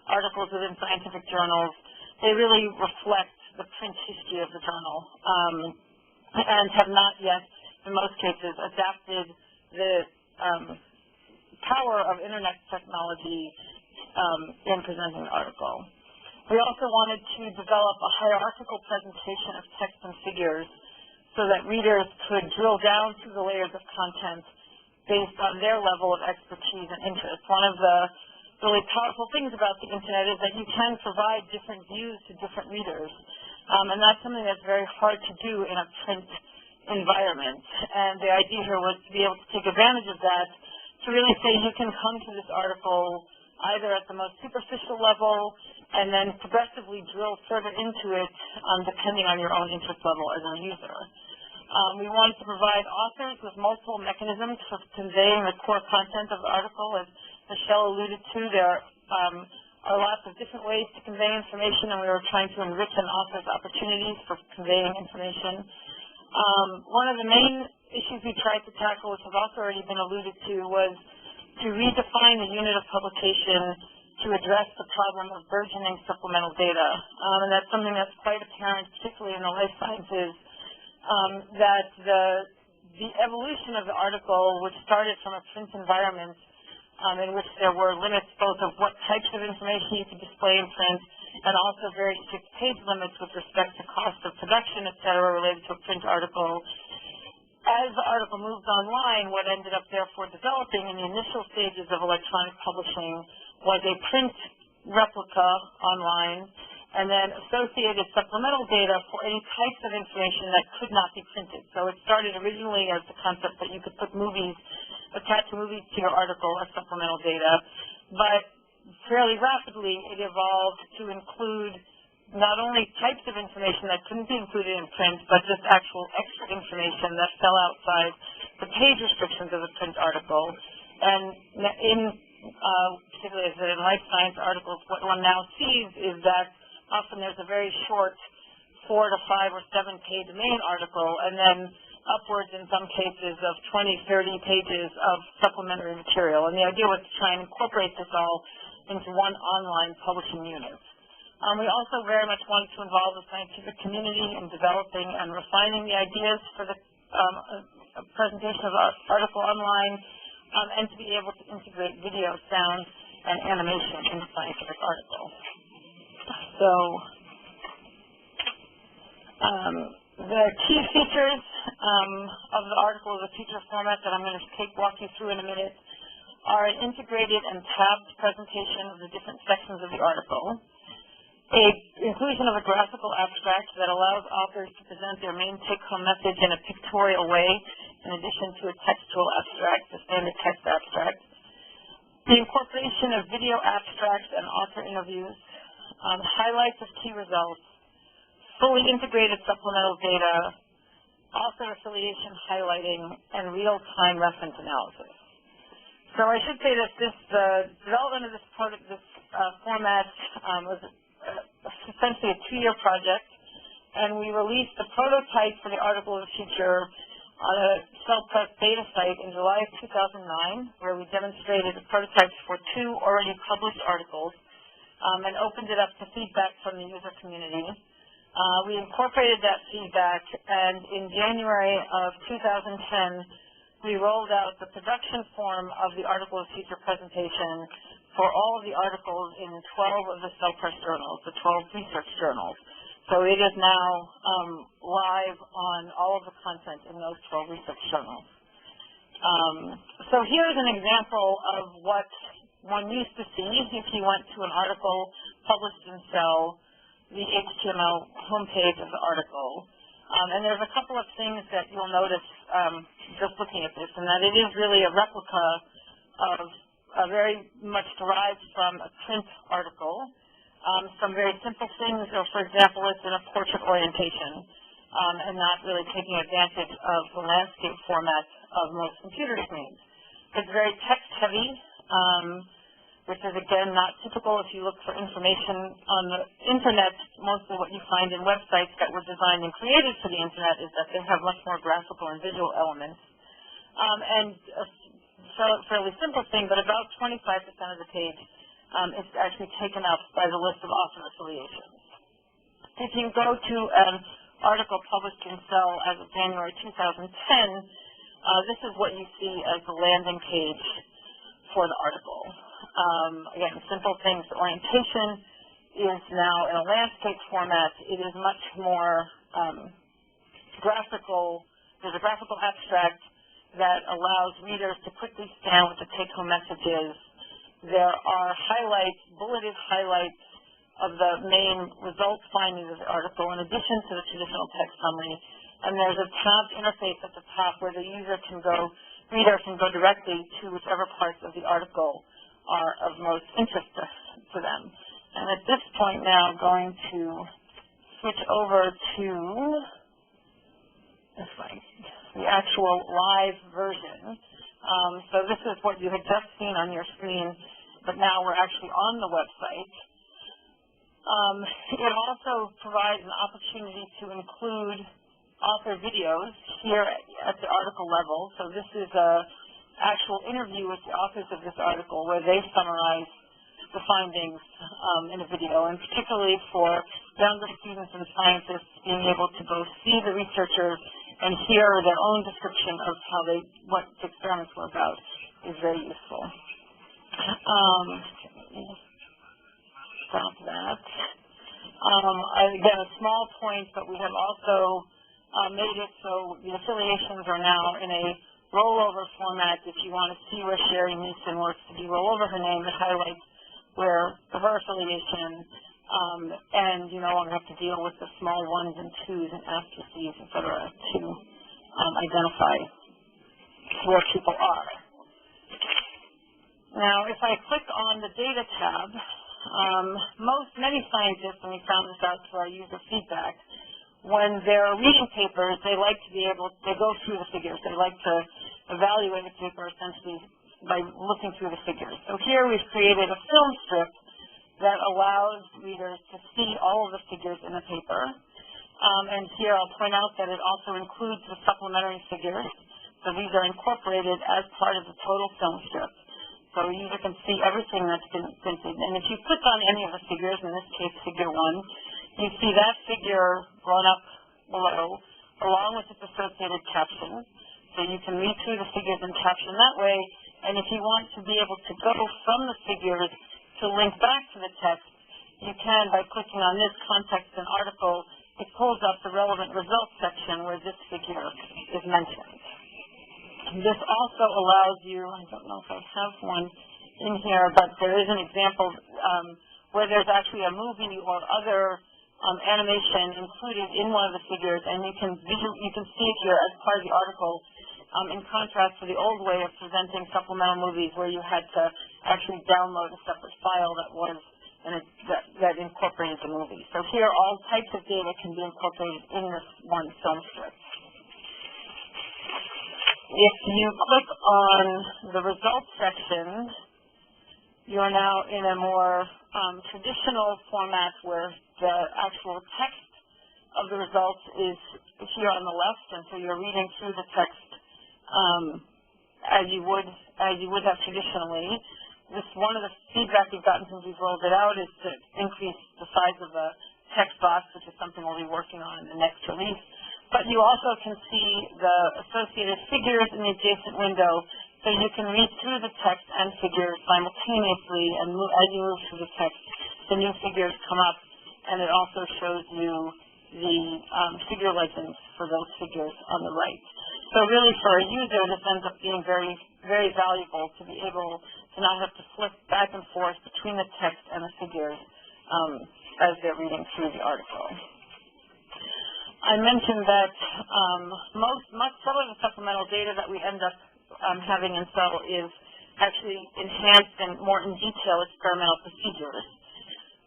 articles within scientific journals, they really reflect the print history of the journal and have not yet, in most cases, adapted the power of Internet technology in presenting an article. We also wanted to develop a hierarchical presentation of text and figures so that readers could drill down through the layers of content based on their level of expertise and interest. One of the really powerful things about the Internet is that you can provide different views to different readers, and that's something that's very hard to do in a print environment. And the idea here was to be able to take advantage of that, to really say you can come to this article either at the most superficial level and then progressively drill further into it depending on your own interest level as a user. We wanted to provide authors with multiple mechanisms for conveying the core content of the article. As Michelle alluded to, there are lots of different ways to convey information, and we were trying to enrich an author's opportunities for conveying information. One of the main issues we tried to tackle, which has also already been alluded to, was to redefine the unit of publication to address the problem of burgeoning supplemental data. And that's something that's quite apparent, particularly in the life sciences, that the evolution of the article, which started from a print environment in which there were limits both of what types of information you could display in print and also very strict page limits with respect to cost of production, et cetera, related to a print article. As the article moved online, what ended up therefore developing in the initial stages of electronic publishing was a print replica online and then associated supplemental data for any types of information that could not be printed. So it started originally as the concept that you could put attach movies to your article as supplemental data, but fairly rapidly it evolved to include not only types of information that couldn't be included in print, but just actual extra information that fell outside the page restrictions of the print article. And particularly as in life science articles, what one now sees is that often there's a very short 4 to 5 or 7 page main article, and then upwards in some cases of 20, 30 pages of supplementary material. And the idea was to try and incorporate this all into one online publishing unit. We also very much wanted to involve the scientific community in developing and refining the ideas for the presentation of our article online, and to be able to integrate video, sound, and animation in the scientific article. So the key features of the Article of the Future format that I'm going to walk you through in a minute are an integrated and tabbed presentation of the different sections of the article, inclusion of a graphical abstract that allows authors to present their main take-home message in a pictorial way, in addition to a textual abstract, the standard text abstract, the incorporation of video abstracts and author interviews, highlights of key results, fully integrated supplemental data, author affiliation highlighting, and real-time reference analysis. So I should say that the development of this format was essentially a 2-year project, and we released the prototype for the Article of the Future on a self-press beta site in July of 2009, where we demonstrated the prototypes for 2 already published articles and opened it up to feedback from the user community. We incorporated that feedback, and in January of 2010, we rolled out the production form of the article of feature presentation for all of the articles in 12 of the cell press journals, the 12 research journals. So it is now live on all of the content in those 12 research journals. So here's an example of what one used to see if you went to an article published in Cell, the HTML homepage of the article. And there's a couple of things that you'll notice just looking at this, and that it is really a replica of very much derived from a print article. Some very simple things, so for example, it's in a portrait orientation and not really taking advantage of the landscape format of most computer screens. It's very text-heavy, which is, again, not typical. If you look for information on the Internet, mostly what you find in websites that were designed and created for the Internet is that they have much more graphical and visual elements. And a fairly simple thing, but about 25% of the page is actually taken up by the list of author affiliations. If you go to an article published in Cell as of January 2010, this is what you see as the landing page for the article. Again, simple things. The orientation is now in a landscape format. It is much more graphical. There's a graphical abstract that allows readers to quickly scan what the take-home message is. There are highlights, bulleted highlights of the main results findings of the article in addition to the traditional text summary. And there's a tabbed interface at the top where the reader can go directly to whichever parts of the article are of most interest to them. And at this point now, I'm going to switch over to the actual live version. So this is what you had just seen on your screen, but now we're actually on the website. It also provides an opportunity to include author videos here at the article level. So this is an actual interview with the authors of this article where they summarize the findings in a video, and particularly for younger students and scientists, being able to both see the researchers and hear their own description of what the experiments were about is very useful. Stop that. Again, a small point, but we have also made it so the affiliations are now in a rollover format. If you want to see where Sherry Neeson works, if you roll over her name, it highlights where her affiliation, and you no longer have to deal with the small ones and twos and asterisks, et cetera, to identify where people are. Now, if I click on the data tab, many scientists, and we found this out through our user feedback, when they're reading papers, they like to be able, they go through the figures. They like to evaluate a paper essentially by looking through the figures. So here we've created a film strip that allows readers to see all of the figures in the paper. And here I'll point out that it also includes the supplementary figures. So these are incorporated as part of the total film strip. So a user can see everything that's been printed. And if you click on any of the figures, in this case figure 1, you see that figure blown up below, along with its associated caption. So you can read through the figures and caption that way. And if you want to be able to go from the figures to link back to the text, you can by clicking on this context and article. It pulls up the relevant results section where this figure is mentioned. This also allows you, I don't know if I have one in here, but there is an example where there's actually a movie or other animation included in one of the figures, and you can see it here as part of the article, in contrast to the old way of presenting supplemental movies where you had to actually download a separate file that incorporated the movie. So here all types of data can be incorporated in this one film strip. If you click on the results section, you're now in a more traditional format where the actual text of the results is here on the left, and so you're reading through the text as you would have traditionally. One of the feedback we've gotten since we've rolled it out is to increase the size of the text box, which is something we'll be working on in the next release. but you also can see the associated figures in the adjacent window, so you can read through the text and figures simultaneously, and as you move through the text, the new figures come up, and it also shows you the figure legends for those figures on the right. So really, for a user, this ends up being very, very valuable to be able to not have to flip back and forth between the text and the figures as they're reading through the article. I mentioned that some of the supplemental data that we end up having in Cell is actually enhanced and more in detail experimental procedures.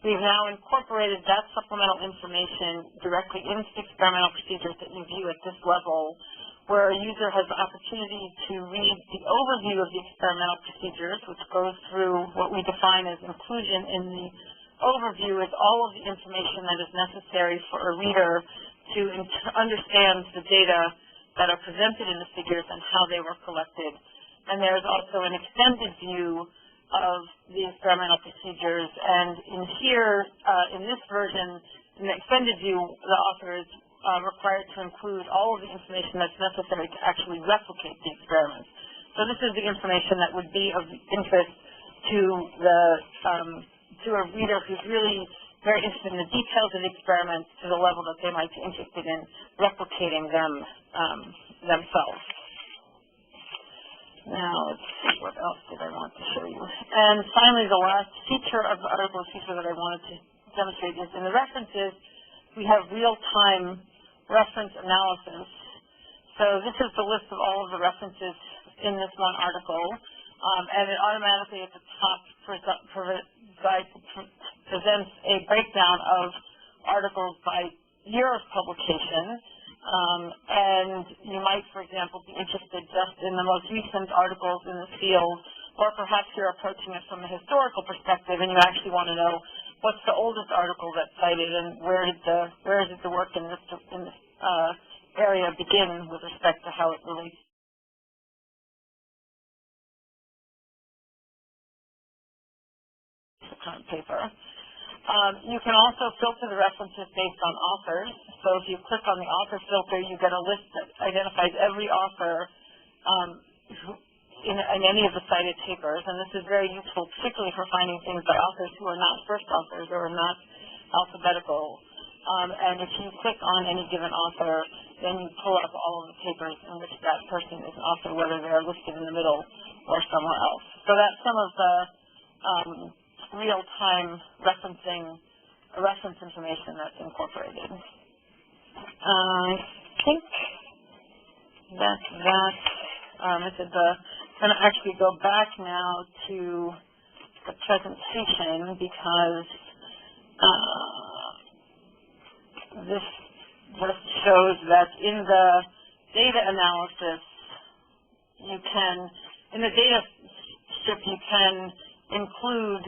We've now incorporated that supplemental information directly into the experimental procedures that you view at this level, where a user has the opportunity to read the overview of the experimental procedures, which goes through what we define as inclusion. In the overview is all of the information that is necessary for a reader to understand the data that are presented in the figures and how they were collected. And there's also an extended view of the experimental procedures. And in here, in this version, in the extended view, the author is required to include all of the information that's necessary to actually replicate the experiments. So this is the information that would be of interest to a reader who's really very interested in the details of the experiments to the level that they might be interested in replicating them themselves. Now, let's see, what else did I want to show you? And finally, the last feature of the article feature that I wanted to demonstrate is in the references, we have real-time reference analysis. So this is the list of all of the references in this one article, and it automatically at the top presents a breakdown of articles by year of publication. And you might, for example, be interested just in the most recent articles in the field, or perhaps you're approaching it from a historical perspective and you actually want to know what's the oldest article that's cited and where did the work in this area begin with respect to how it relates to the current paper. You can also filter the references based on authors. So if you click on the author filter, you get a list that identifies every author in any of the cited papers. And this is very useful, particularly for finding things by authors who are not first authors or are not alphabetical. And if you click on any given author, then you pull up all of the papers in which that person is an author, whether they're listed in the middle or somewhere else. So that's some of the real-time reference information that's incorporated. I think that's that. I'm going to actually go back now to the presentation because this just shows that in the data analysis, in the data strip, you can include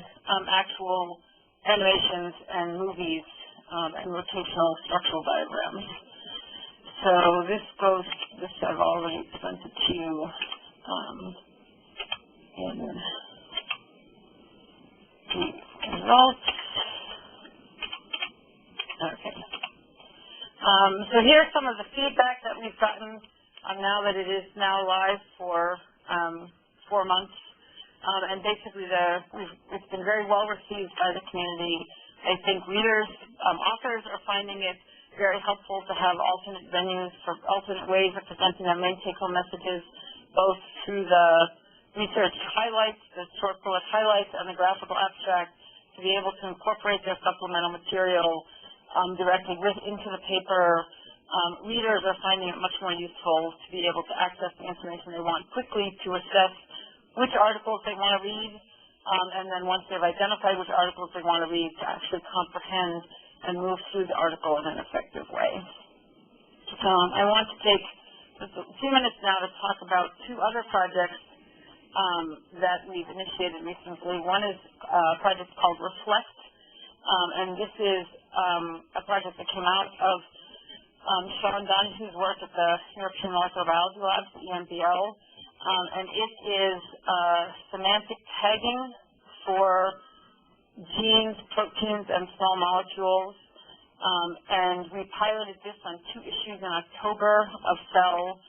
actual animations and movies and rotational structural diagrams. So this I've already presented to you in the results. Okay. So here's some of the feedback that we've gotten now that it is now live for 4 months. And basically, it's been very well received by the community. I think readers, authors are finding it very helpful to have alternate venues for alternate ways of presenting their main take-home messages, both through the research highlights, the short bullet highlights, and the graphical abstract, to be able to incorporate their supplemental material directly into the paper. Readers are finding it much more useful to be able to access the information they want quickly to assess which articles they want to read, and then once they've identified which articles they want to read, to actually comprehend and move through the article in an effective way. I want to take just a few minutes now to talk about 2 other projects that we've initiated recently. One is a project called Reflect, and this is a project that came out of Sean Donahue's work at the European Molecular Biology Labs, the EMBL. And it is semantic tagging for genes, proteins, and small molecules And we piloted this on 2 issues in October of Cell,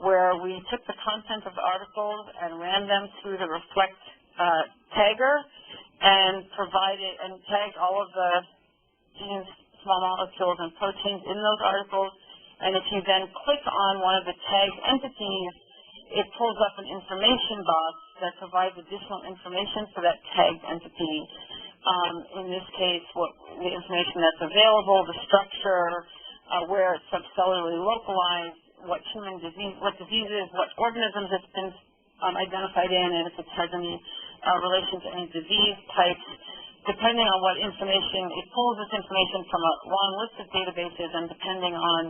where we took the content of the articles and ran them through the Reflect tagger and tagged all of the genes, small molecules, and proteins in those articles. And if you then click on one of the tagged entities, it pulls up an information box that provides additional information for that tagged entity. In this case, the information that's available, the structure, where it's subcellularly localized, what diseases, what organisms it's been identified in, and if it has any relation to any disease types. Depending on what information, it pulls this information from a long list of databases, and depending on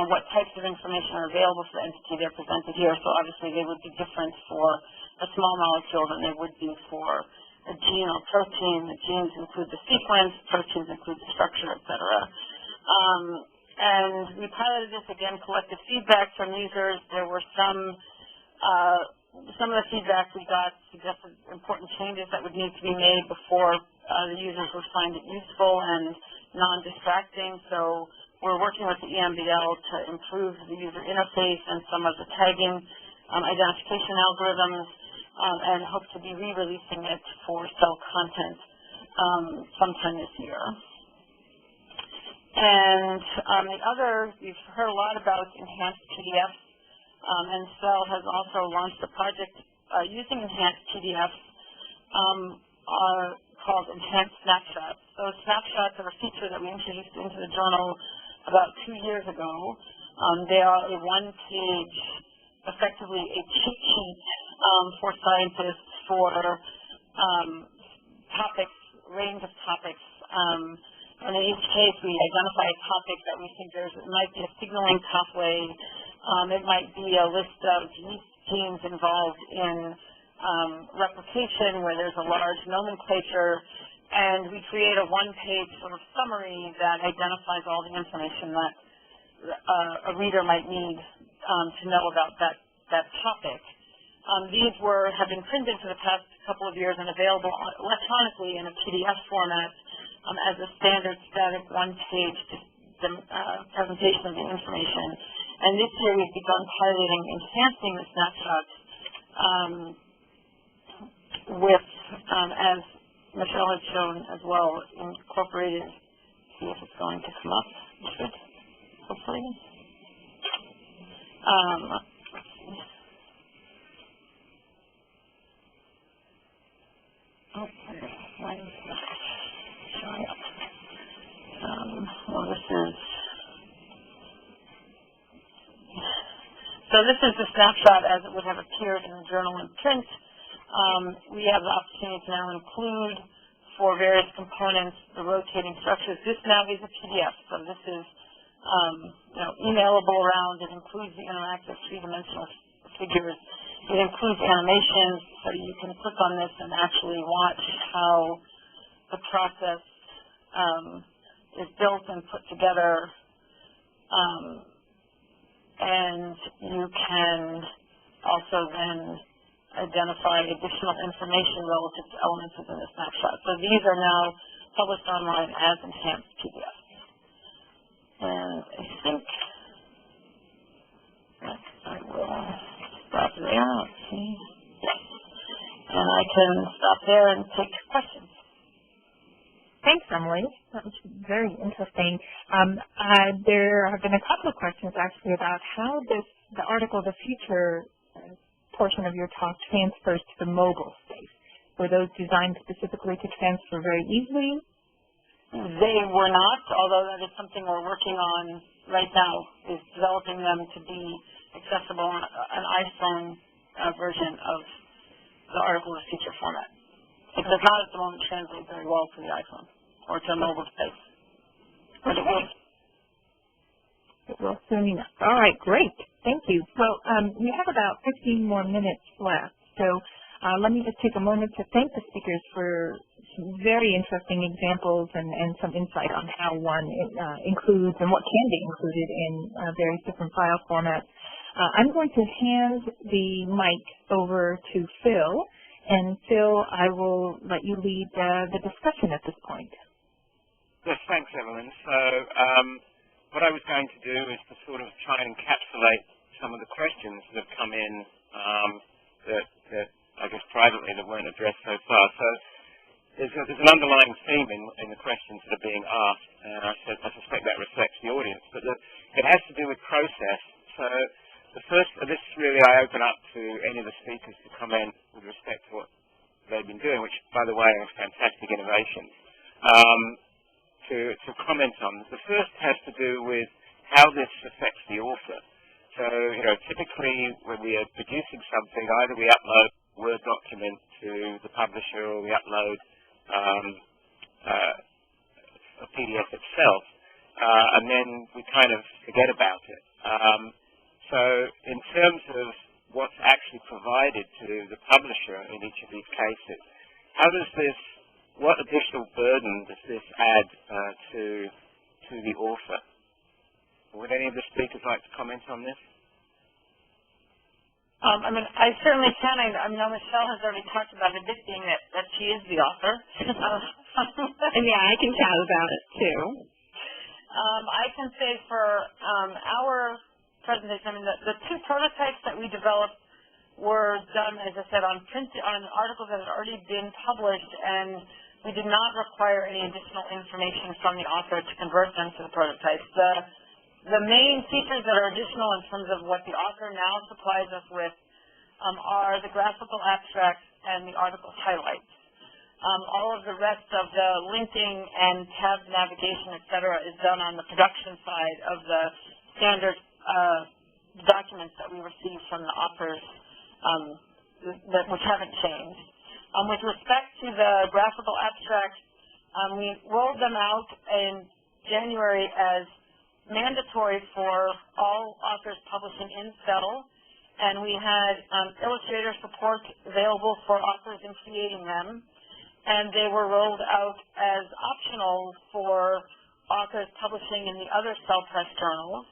what types of information are available for the entity, they're presented here. So obviously they would be different for a small molecule than they would be for a gene or protein. The genes include the sequence, proteins include the structure, et cetera. And we piloted this, again, collected feedback from users. There were some of the feedback we got suggested important changes that would need to be made before the users would find it useful and non-distracting. So we're working with the EMBL to improve the user interface and some of the tagging identification algorithms, and hope to be re-releasing it for Cell content sometime this year. And you've heard a lot about enhanced PDFs, and Cell has also launched a project using enhanced PDFs called Enhanced Snapshots. So snapshots are a feature that we introduced into the journal about 2 years ago. They are a 1-page, effectively a cheat sheet for scientists for topics, range of topics. And in each case, we identify a topic that we think it might be a signaling pathway. It might be a list of yeast genes involved in replication where there's a large nomenclature. And we create a 1-page sort of summary that identifies all the information that a reader might need to know about that topic. These have been printed for the past couple of years and available electronically in a PDF format as a standard static 1-page presentation of the information. And this year we've begun piloting enhancing the snapshots with, as Michelle had shown as well, incorporated. See if it's going to come up. It should, hopefully. Okay, why is that showing up? This is the snapshot as it would have appeared in the journal in print. We have the opportunity to now include, for various components, the rotating structures. This now is a PDF, so this is emailable around. It includes the interactive 3-dimensional figures. It includes animations, so you can click on this and actually watch how the process is built and put together. And you can also then identify additional information relative to elements within the snapshot. So these are now published online as enhanced PDFs. And I think I will stop there. Let's see. And I can stop there and take questions. Thanks, Emily. That was very interesting. There have been a couple of questions actually about how the article, the future portion of your talk, transfers to the mobile space. Were those designed specifically to transfer very easily? They were not, although that is something we're working on right now, is developing them to be accessible on an iPhone version of the article in feature format. It does not at the moment translate very well to the iPhone or to a mobile space. But it will. It will soon enough. All right, great. Thank you. Well, we have about 15 more minutes left, so let me just take a moment to thank the speakers for some very interesting examples and some insight on how one includes and what can be included in various different file formats. I'm going to hand the mic over to Phil. And Phil, I will let you lead the discussion at this point. Yes, thanks, Evelyn. So what I was going to do is to sort of try and encapsulate some of the questions that have come in that I guess privately that weren't addressed so far. So there's an underlying theme in the questions that are being asked, and I suspect that reflects the audience. But it has to do with process. So the first, this really I open up to any of the speakers to comment with respect to what they've been doing, which, by the way, are fantastic innovations, to comment on. The first has to do with how this affects the author. So, you know, typically when we are producing something, either we upload a Word document to the publisher or we upload a PDF itself, and then we kind of forget about it. So in terms of what's actually provided to the publisher in each of these cases, what additional burden does this add to the author? Would any of the speakers like to comment on this? I mean, I certainly can. I know Michelle has already talked about it being that she is the author. And yeah, I can chat about it too. I can say for our presentation, I mean, the two prototypes that we developed were done, as I said, on articles that had already been published, and we did not require any additional information from the author to convert them to the prototypes. The main features that are additional in terms of what the author now supplies us with are the graphical abstracts and the article highlights. All of the rest of the linking and tab navigation, et cetera, is done on the production side of the standard documents that we receive from the authors, which haven't changed. With respect to the graphical abstracts, we rolled them out in January as mandatory for all authors publishing in Settle, and we had Illustrator support available for authors in creating them, and they were rolled out as optional for authors publishing in the other Cell Press journals,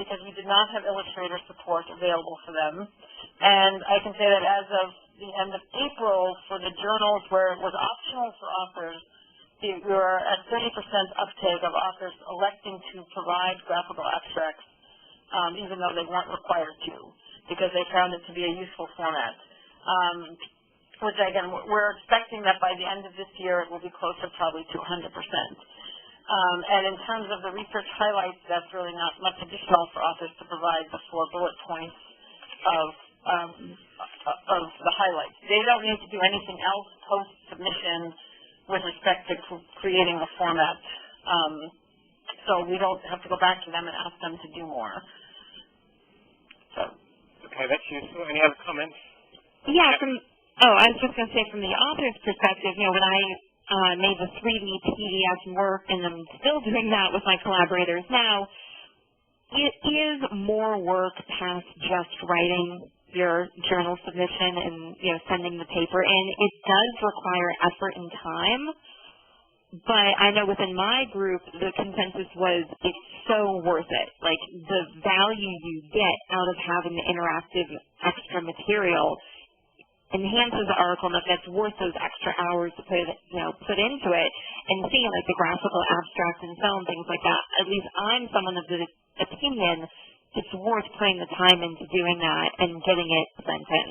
because we did not have Illustrator support available for them. And I can say that as of the end of April, for the journals where it was optional for authors, we were at 30% uptake of authors electing to provide graphical abstracts, even though they weren't required to, because they found it to be a useful format. Which, again, we're expecting that by the end of this year, it will be closer probably to 100%. And in terms of the research highlights, that's really not much additional for authors to provide the 4 bullet points of the highlights. They don't need to do anything else post-submission with respect to creating the format. So we don't have to go back to them and ask them to do more. So. Okay, that's useful. Any other comments? Yeah, I was just going to say from the author's perspective, you know, when I made the 3D PDF work, and I'm still doing that with my collaborators now, it is more work past just writing your journal submission and, you know, sending the paper in. It does require effort and time, but I know within my group the consensus was it's so worth it. Like, the value you get out of having the interactive extra material enhances the article enough that's worth those extra hours to put into it, and seeing like the graphical abstract and so on, things like that. At least I'm someone of the opinion it's worth putting the time into doing that and getting it sent in.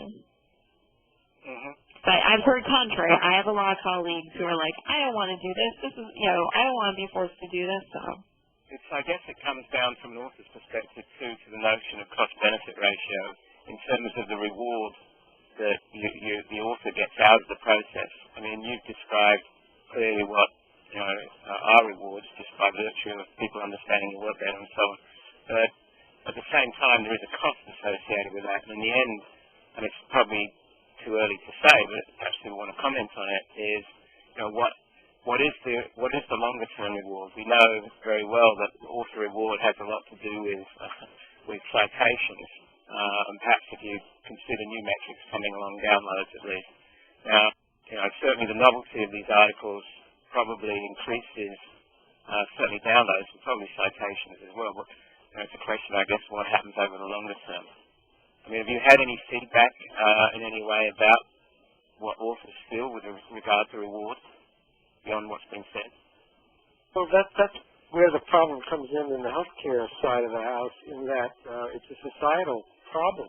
But I've heard contrary. I have a lot of colleagues who are like, I don't want to do this. This is, you know, I don't want to be forced to do this. So I guess it comes down from an author's perspective too to the notion of cost-benefit ratio in terms of the reward that the author gets out of the process. I mean, you've described clearly what, you know, are rewards just by virtue of people understanding your work better and so on. But at the same time, there is a cost associated with that. And in the end, and it's probably too early to say, but perhaps we want to comment on it, is, you know, what is the longer term reward? We know very well that the author reward has a lot to do with citations. And perhaps if you consider new metrics coming along, downloads at least. Now, you know, certainly the novelty of these articles probably increases certainly downloads and probably citations as well. But it's a question, I guess, what happens over the longer term. I mean, have you had any feedback in any way about what authors feel with regard to rewards beyond what's been said? Well, that's where the problem comes in the healthcare side of the house, in that it's a societal problem.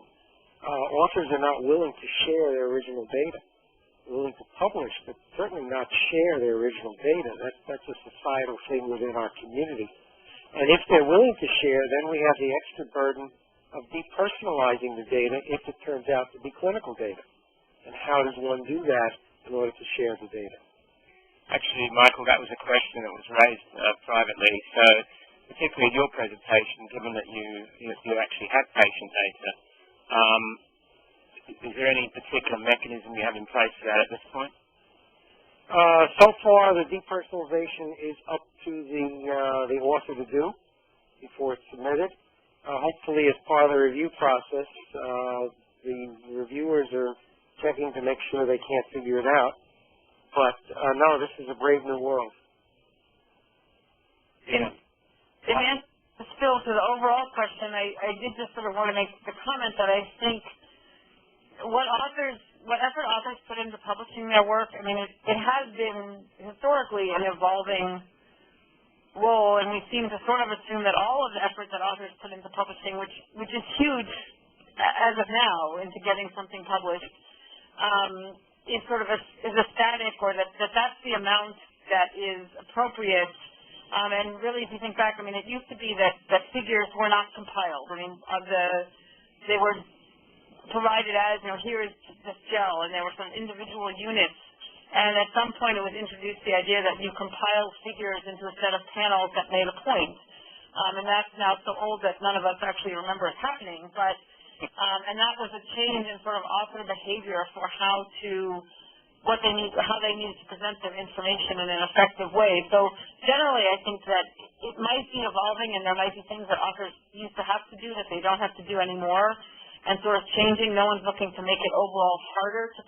Authors are not willing to share their original data. They're willing to publish, but certainly not share their original data. That's a societal thing within our community. And if they're willing to share, then we have the extra burden of depersonalizing the data if it turns out to be clinical data. And how does one do that in order to share the data? Actually, Michael, that was a question that was raised privately. So, particularly in your presentation, given that you actually have patient data, is there any particular mechanism you have in place for that at this point? So far, the depersonalization is up to the author to do before it's submitted. Hopefully, as part of the review process, the reviewers are checking to make sure they can't figure it out. But, no, this is a brave new world. Yeah. In answer still to the overall question, I did just sort of want to make the comment that I think what effort authors put into publishing their work, I mean, it has been historically an evolving role, and we seem to sort of assume that all of the effort that authors put into publishing, which is huge as of now, into getting something published, is sort of a static, or that's the amount that is appropriate. And really, if you think back, I mean, it used to be that figures were not compiled. I mean, they were provided as, here is this gel, and there were some individual units. And at some point, it was introduced the idea that you compile figures into a set of panels that made a point. And that's now so old that none of us actually remember it happening. But and that was a change in sort of author behavior for how they need to present their information in an effective way. So generally, I think that it might be evolving, and there might be things that authors used to have to do that they don't have to do anymore, and sort of changing. No one's looking to make it overall harder to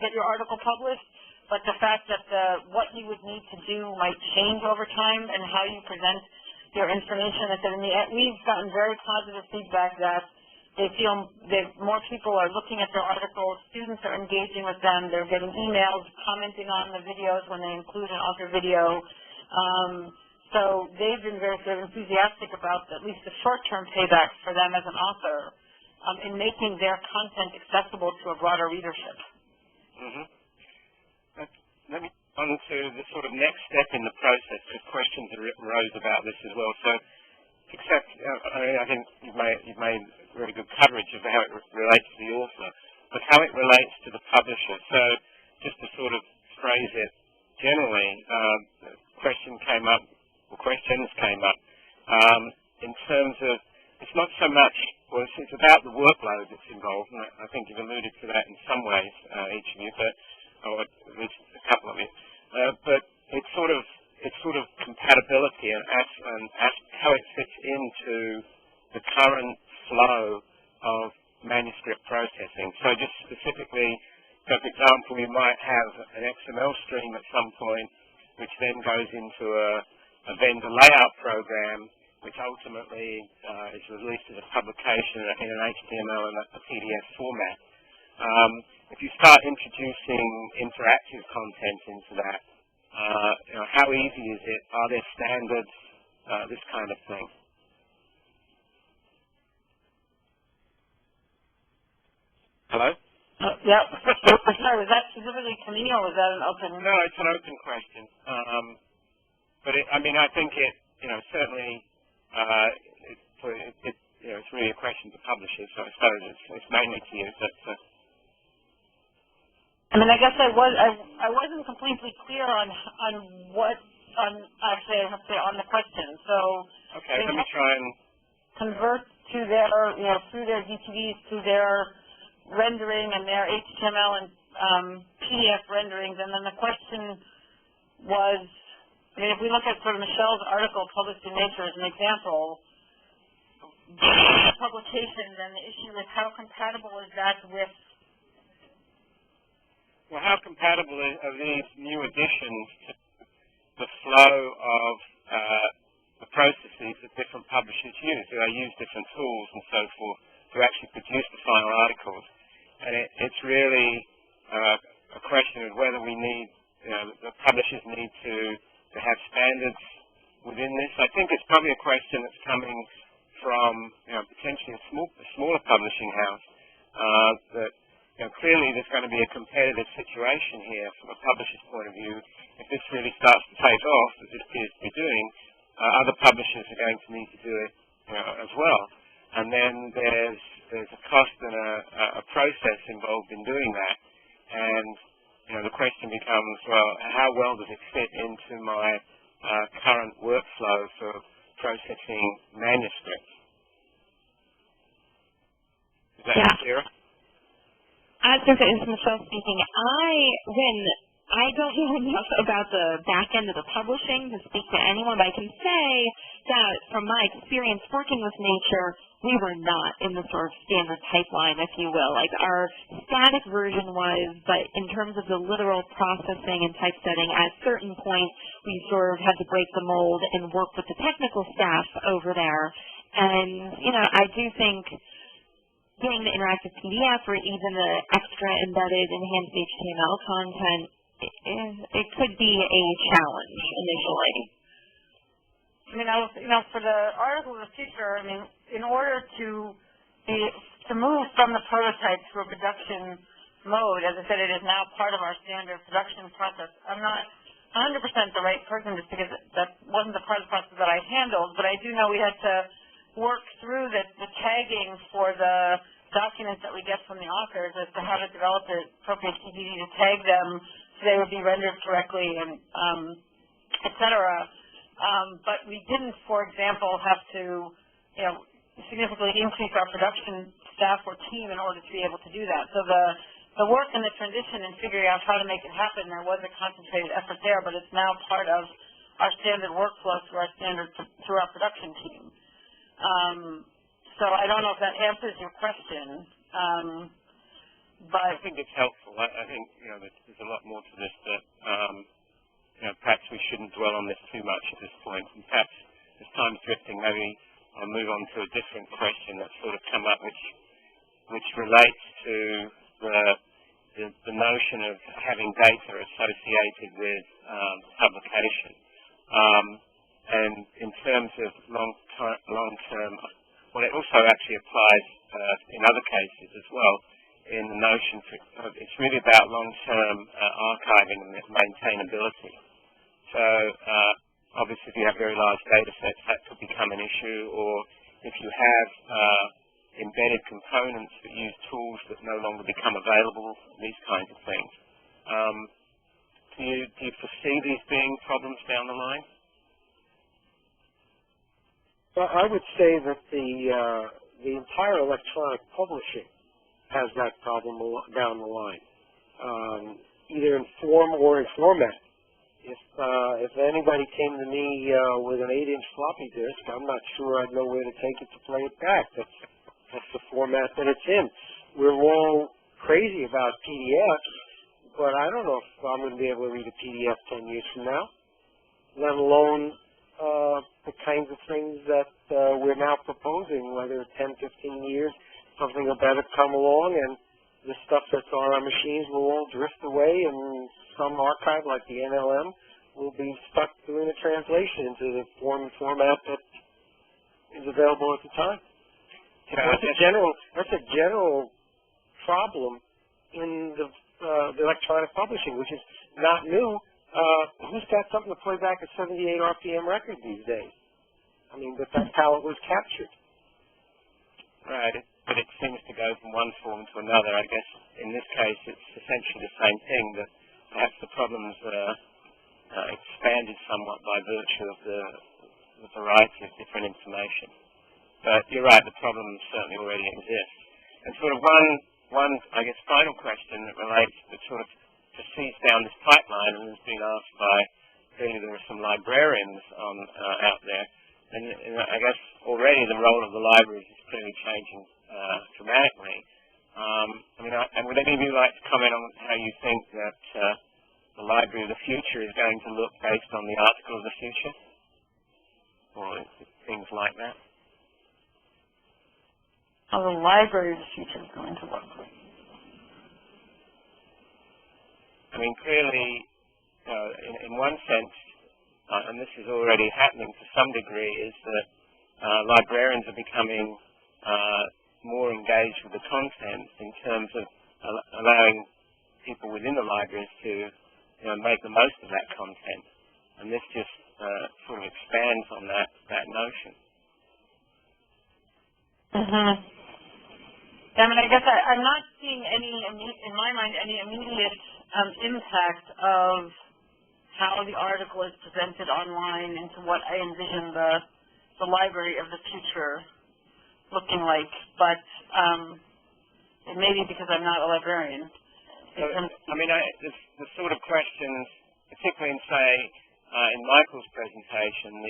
get your article published, but the fact that what you would need to do might change over time, and how you present your information. And in the end, we've gotten very positive feedback that they feel that more people are looking at their articles, students are engaging with them, they're getting emails, commenting on the videos when they include an author video. So they've been very sort of enthusiastic about at least the short-term payback for them as an author in making their content accessible to a broader readership. Mm-hmm. Let me on to the sort of next step in the process, because questions arose about this as well. So, I think you've made really good coverage of how it relates to the author, but how it relates to the publisher. So, just to sort of phrase it generally, questions came up in terms of, it's not so much, well, it's about the workload that's involved, and I think you've alluded to that in some ways, each of you, or at least a couple of you. But it's sort of compatibility and how it fits into the current flow of manuscript processing. So just specifically, so for example, you might have an XML stream at some point, which then goes into a vendor layout program, which ultimately is released as a publication in an HTML and a PDF format. If you start introducing interactive content into that, how easy is it? Are there standards? This kind of thing. Hello? Yeah. Sorry, was that specifically to me, or was that an open? No, it's an open question. But I think it, certainly, it's really a question to publishers. So I suppose it's mainly to you. But, I guess I wasn't completely clear on the question. So okay, let me try and convert to their through their DTVs to their rendering and their HTML and PDF renderings, and then the question was, if we look at sort of Michelle's article published in Nature as an example, publication, then the issue is how compatible is that with. Well, how compatible are these new additions to the flow of the processes that different publishers use? Do they use different tools and so forth to actually produce the final articles? And it's really a question of whether we need, the publishers need to have standards within this? I think it's probably a question that's coming from, potentially a smaller publishing house, that, clearly there's going to be a competitive situation here from a publisher's point of view. If this really starts to take off, as it appears to be doing, other publishers are going to need to do it, as well. And then there's a cost and a process involved in doing that. And, the question becomes, well, how well does it fit into my current workflow for processing manuscripts? Is that clear? This is Michelle speaking. I don't know enough about the back end of the publishing to speak to anyone, but I can say that from my experience working with Nature, we were not in the sort of standard pipeline, if you will. Like our static version was, but in terms of the literal processing and typesetting, at a certain point, we sort of had to break the mold and work with the technical staff over there. And, I do think getting the interactive PDF or even the extra embedded enhanced HTML content, it could be a challenge initially. For the article of the future, in order to move from the prototype to a production mode, as I said, it is now part of our standard production process. I'm not 100% the right person just because that wasn't the part of the process that I handled, but I do know we had to work through the tagging for the documents that we get from the authors as to how to develop the appropriate TDD to tag them so they would be rendered correctly and et cetera. But we didn't, for example, have to, significantly increase our production staff or team in order to be able to do that. So the work and the transition and figuring out how to make it happen, there was a concentrated effort there, but it's now part of our standard workflow through our production team. So I don't know if that answers your question, but I think it's helpful. I think there's a lot more to this that perhaps we shouldn't dwell on this too much at this point. And perhaps as time's drifting, maybe I'll move on to a different question that's sort of come up, which relates to the notion of having data associated with publication. And in terms of long-term, well, it also actually applies in other cases as well, in the notion it's really about long-term archiving and maintainability. So obviously if you have very large data sets, that could become an issue, or if you have embedded components that use tools that no longer become available, these kinds of things. Do you foresee these being problems down the line? Well, I would say that the entire electronic publishing has that problem down the line, either in form or in format. If anybody came to me with an 8-inch floppy disk, I'm not sure I'd know where to take it to play it back. That's the format that it's in. We're all crazy about PDFs, but I don't know if I'm going to be able to read a PDF 10 years from now, let alone the kinds of things that we're now proposing, whether 10, 15 years, something will better come along, and the stuff that's on our machines will all drift away, and some archive like the NLM will be stuck doing a translation into the form and format that is available at the time. That's a general problem in the electronic publishing, which is not new. Who's got something to play back a 78 RPM record these days? But that's how it was captured. Right, but it seems to go from one form to another. I guess in this case it's essentially the same thing, but perhaps the problems are expanded somewhat by virtue of the variety of different information. But you're right, the problems certainly already exist. And sort of one I guess, final question that relates to sort of proceeds down this pipeline and has been asked by, clearly there are some librarians out there, and I guess already the role of the libraries is clearly changing dramatically. And would any of you like to comment on how you think that the library of the future is going to look based on the article of the future? Or things like that? How the library of the future is going to look. Clearly, in one sense, and this is already happening to some degree, is that librarians are becoming more engaged with the content in terms of allowing people within the libraries to make the most of that content. And this just sort of expands on that notion. I mean, I guess I'm not seeing in my mind, any immediate impact of how the article is presented online into what I envision the library of the future looking like, but it may be because I'm not a librarian. So, I mean, the sort of questions, particularly in, say, in Michael's presentation,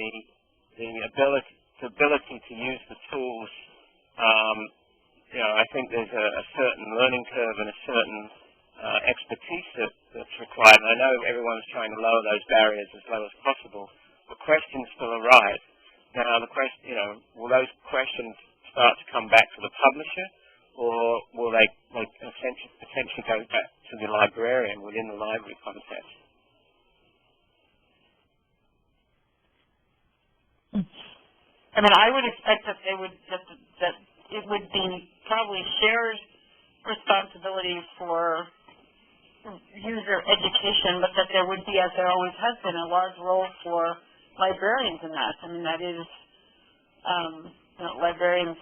the ability to use the tools, I think there's a certain learning curve and a certain expertise that's required. And I know everyone's trying to lower those barriers as low as possible, but questions still arise. Now, the question, will those questions start to come back to the publisher, or will they potentially go back to the librarian within the library context? I mean, I would expect that they would that it would be probably shared responsibility for user education, but that there would be, as there always has been, a large role for librarians in that. I mean, that is, librarians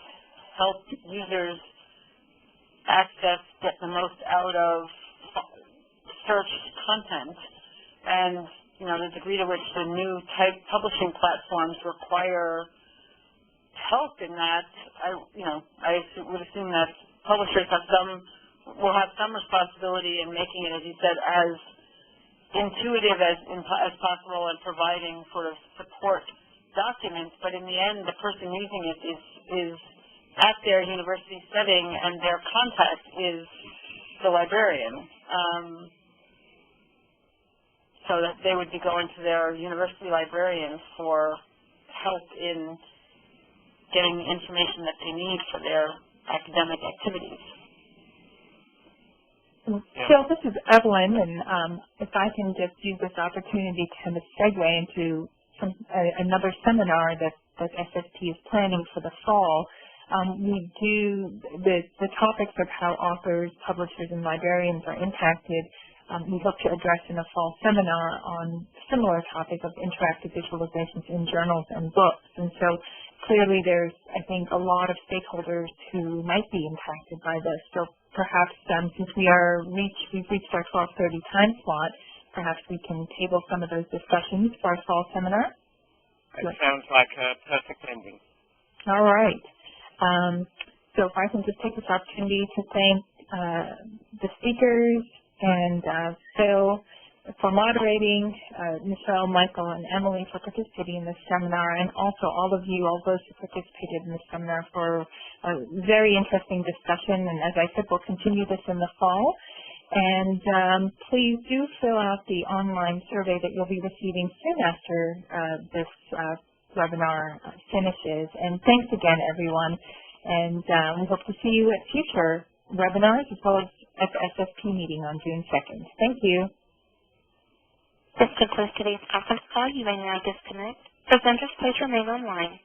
help users get the most out of search content, and the degree to which the new type publishing platforms require help in that, I would assume that publishers will have some responsibility in making it, as you said, as intuitive as possible and providing sort of support documents. But in the end, the person using it is at their university setting, and their contact is the librarian. So that they would be going to their university librarian for help in getting the information that they need for their academic activities. Phil, this is Evelyn, and if I can just use this opportunity to kind of segue into another seminar that SSP is planning for the fall. The topics of how authors, publishers, and librarians are impacted. We hope to address in a fall seminar on similar topic of interactive visualizations in journals and books. And so clearly there's, I think, a lot of stakeholders who might be impacted by this. So perhaps since we've reached our 12:30 time slot, perhaps we can table some of those discussions for our fall seminar. That sounds like a perfect ending. All right. So if I can just take this opportunity to thank the speakers and Phil for moderating, Michelle, Michael, and Emily for participating in this seminar, and also all those who participated in this seminar for a very interesting discussion. And as I said, we'll continue this in the fall. And please do fill out the online survey that you'll be receiving soon after this webinar finishes. And thanks again, everyone. And we hope to see you at future webinars as well as at the SSP meeting on June 2nd. Thank you. This concludes today's conference call. You may now disconnect. Presenters, please remain online.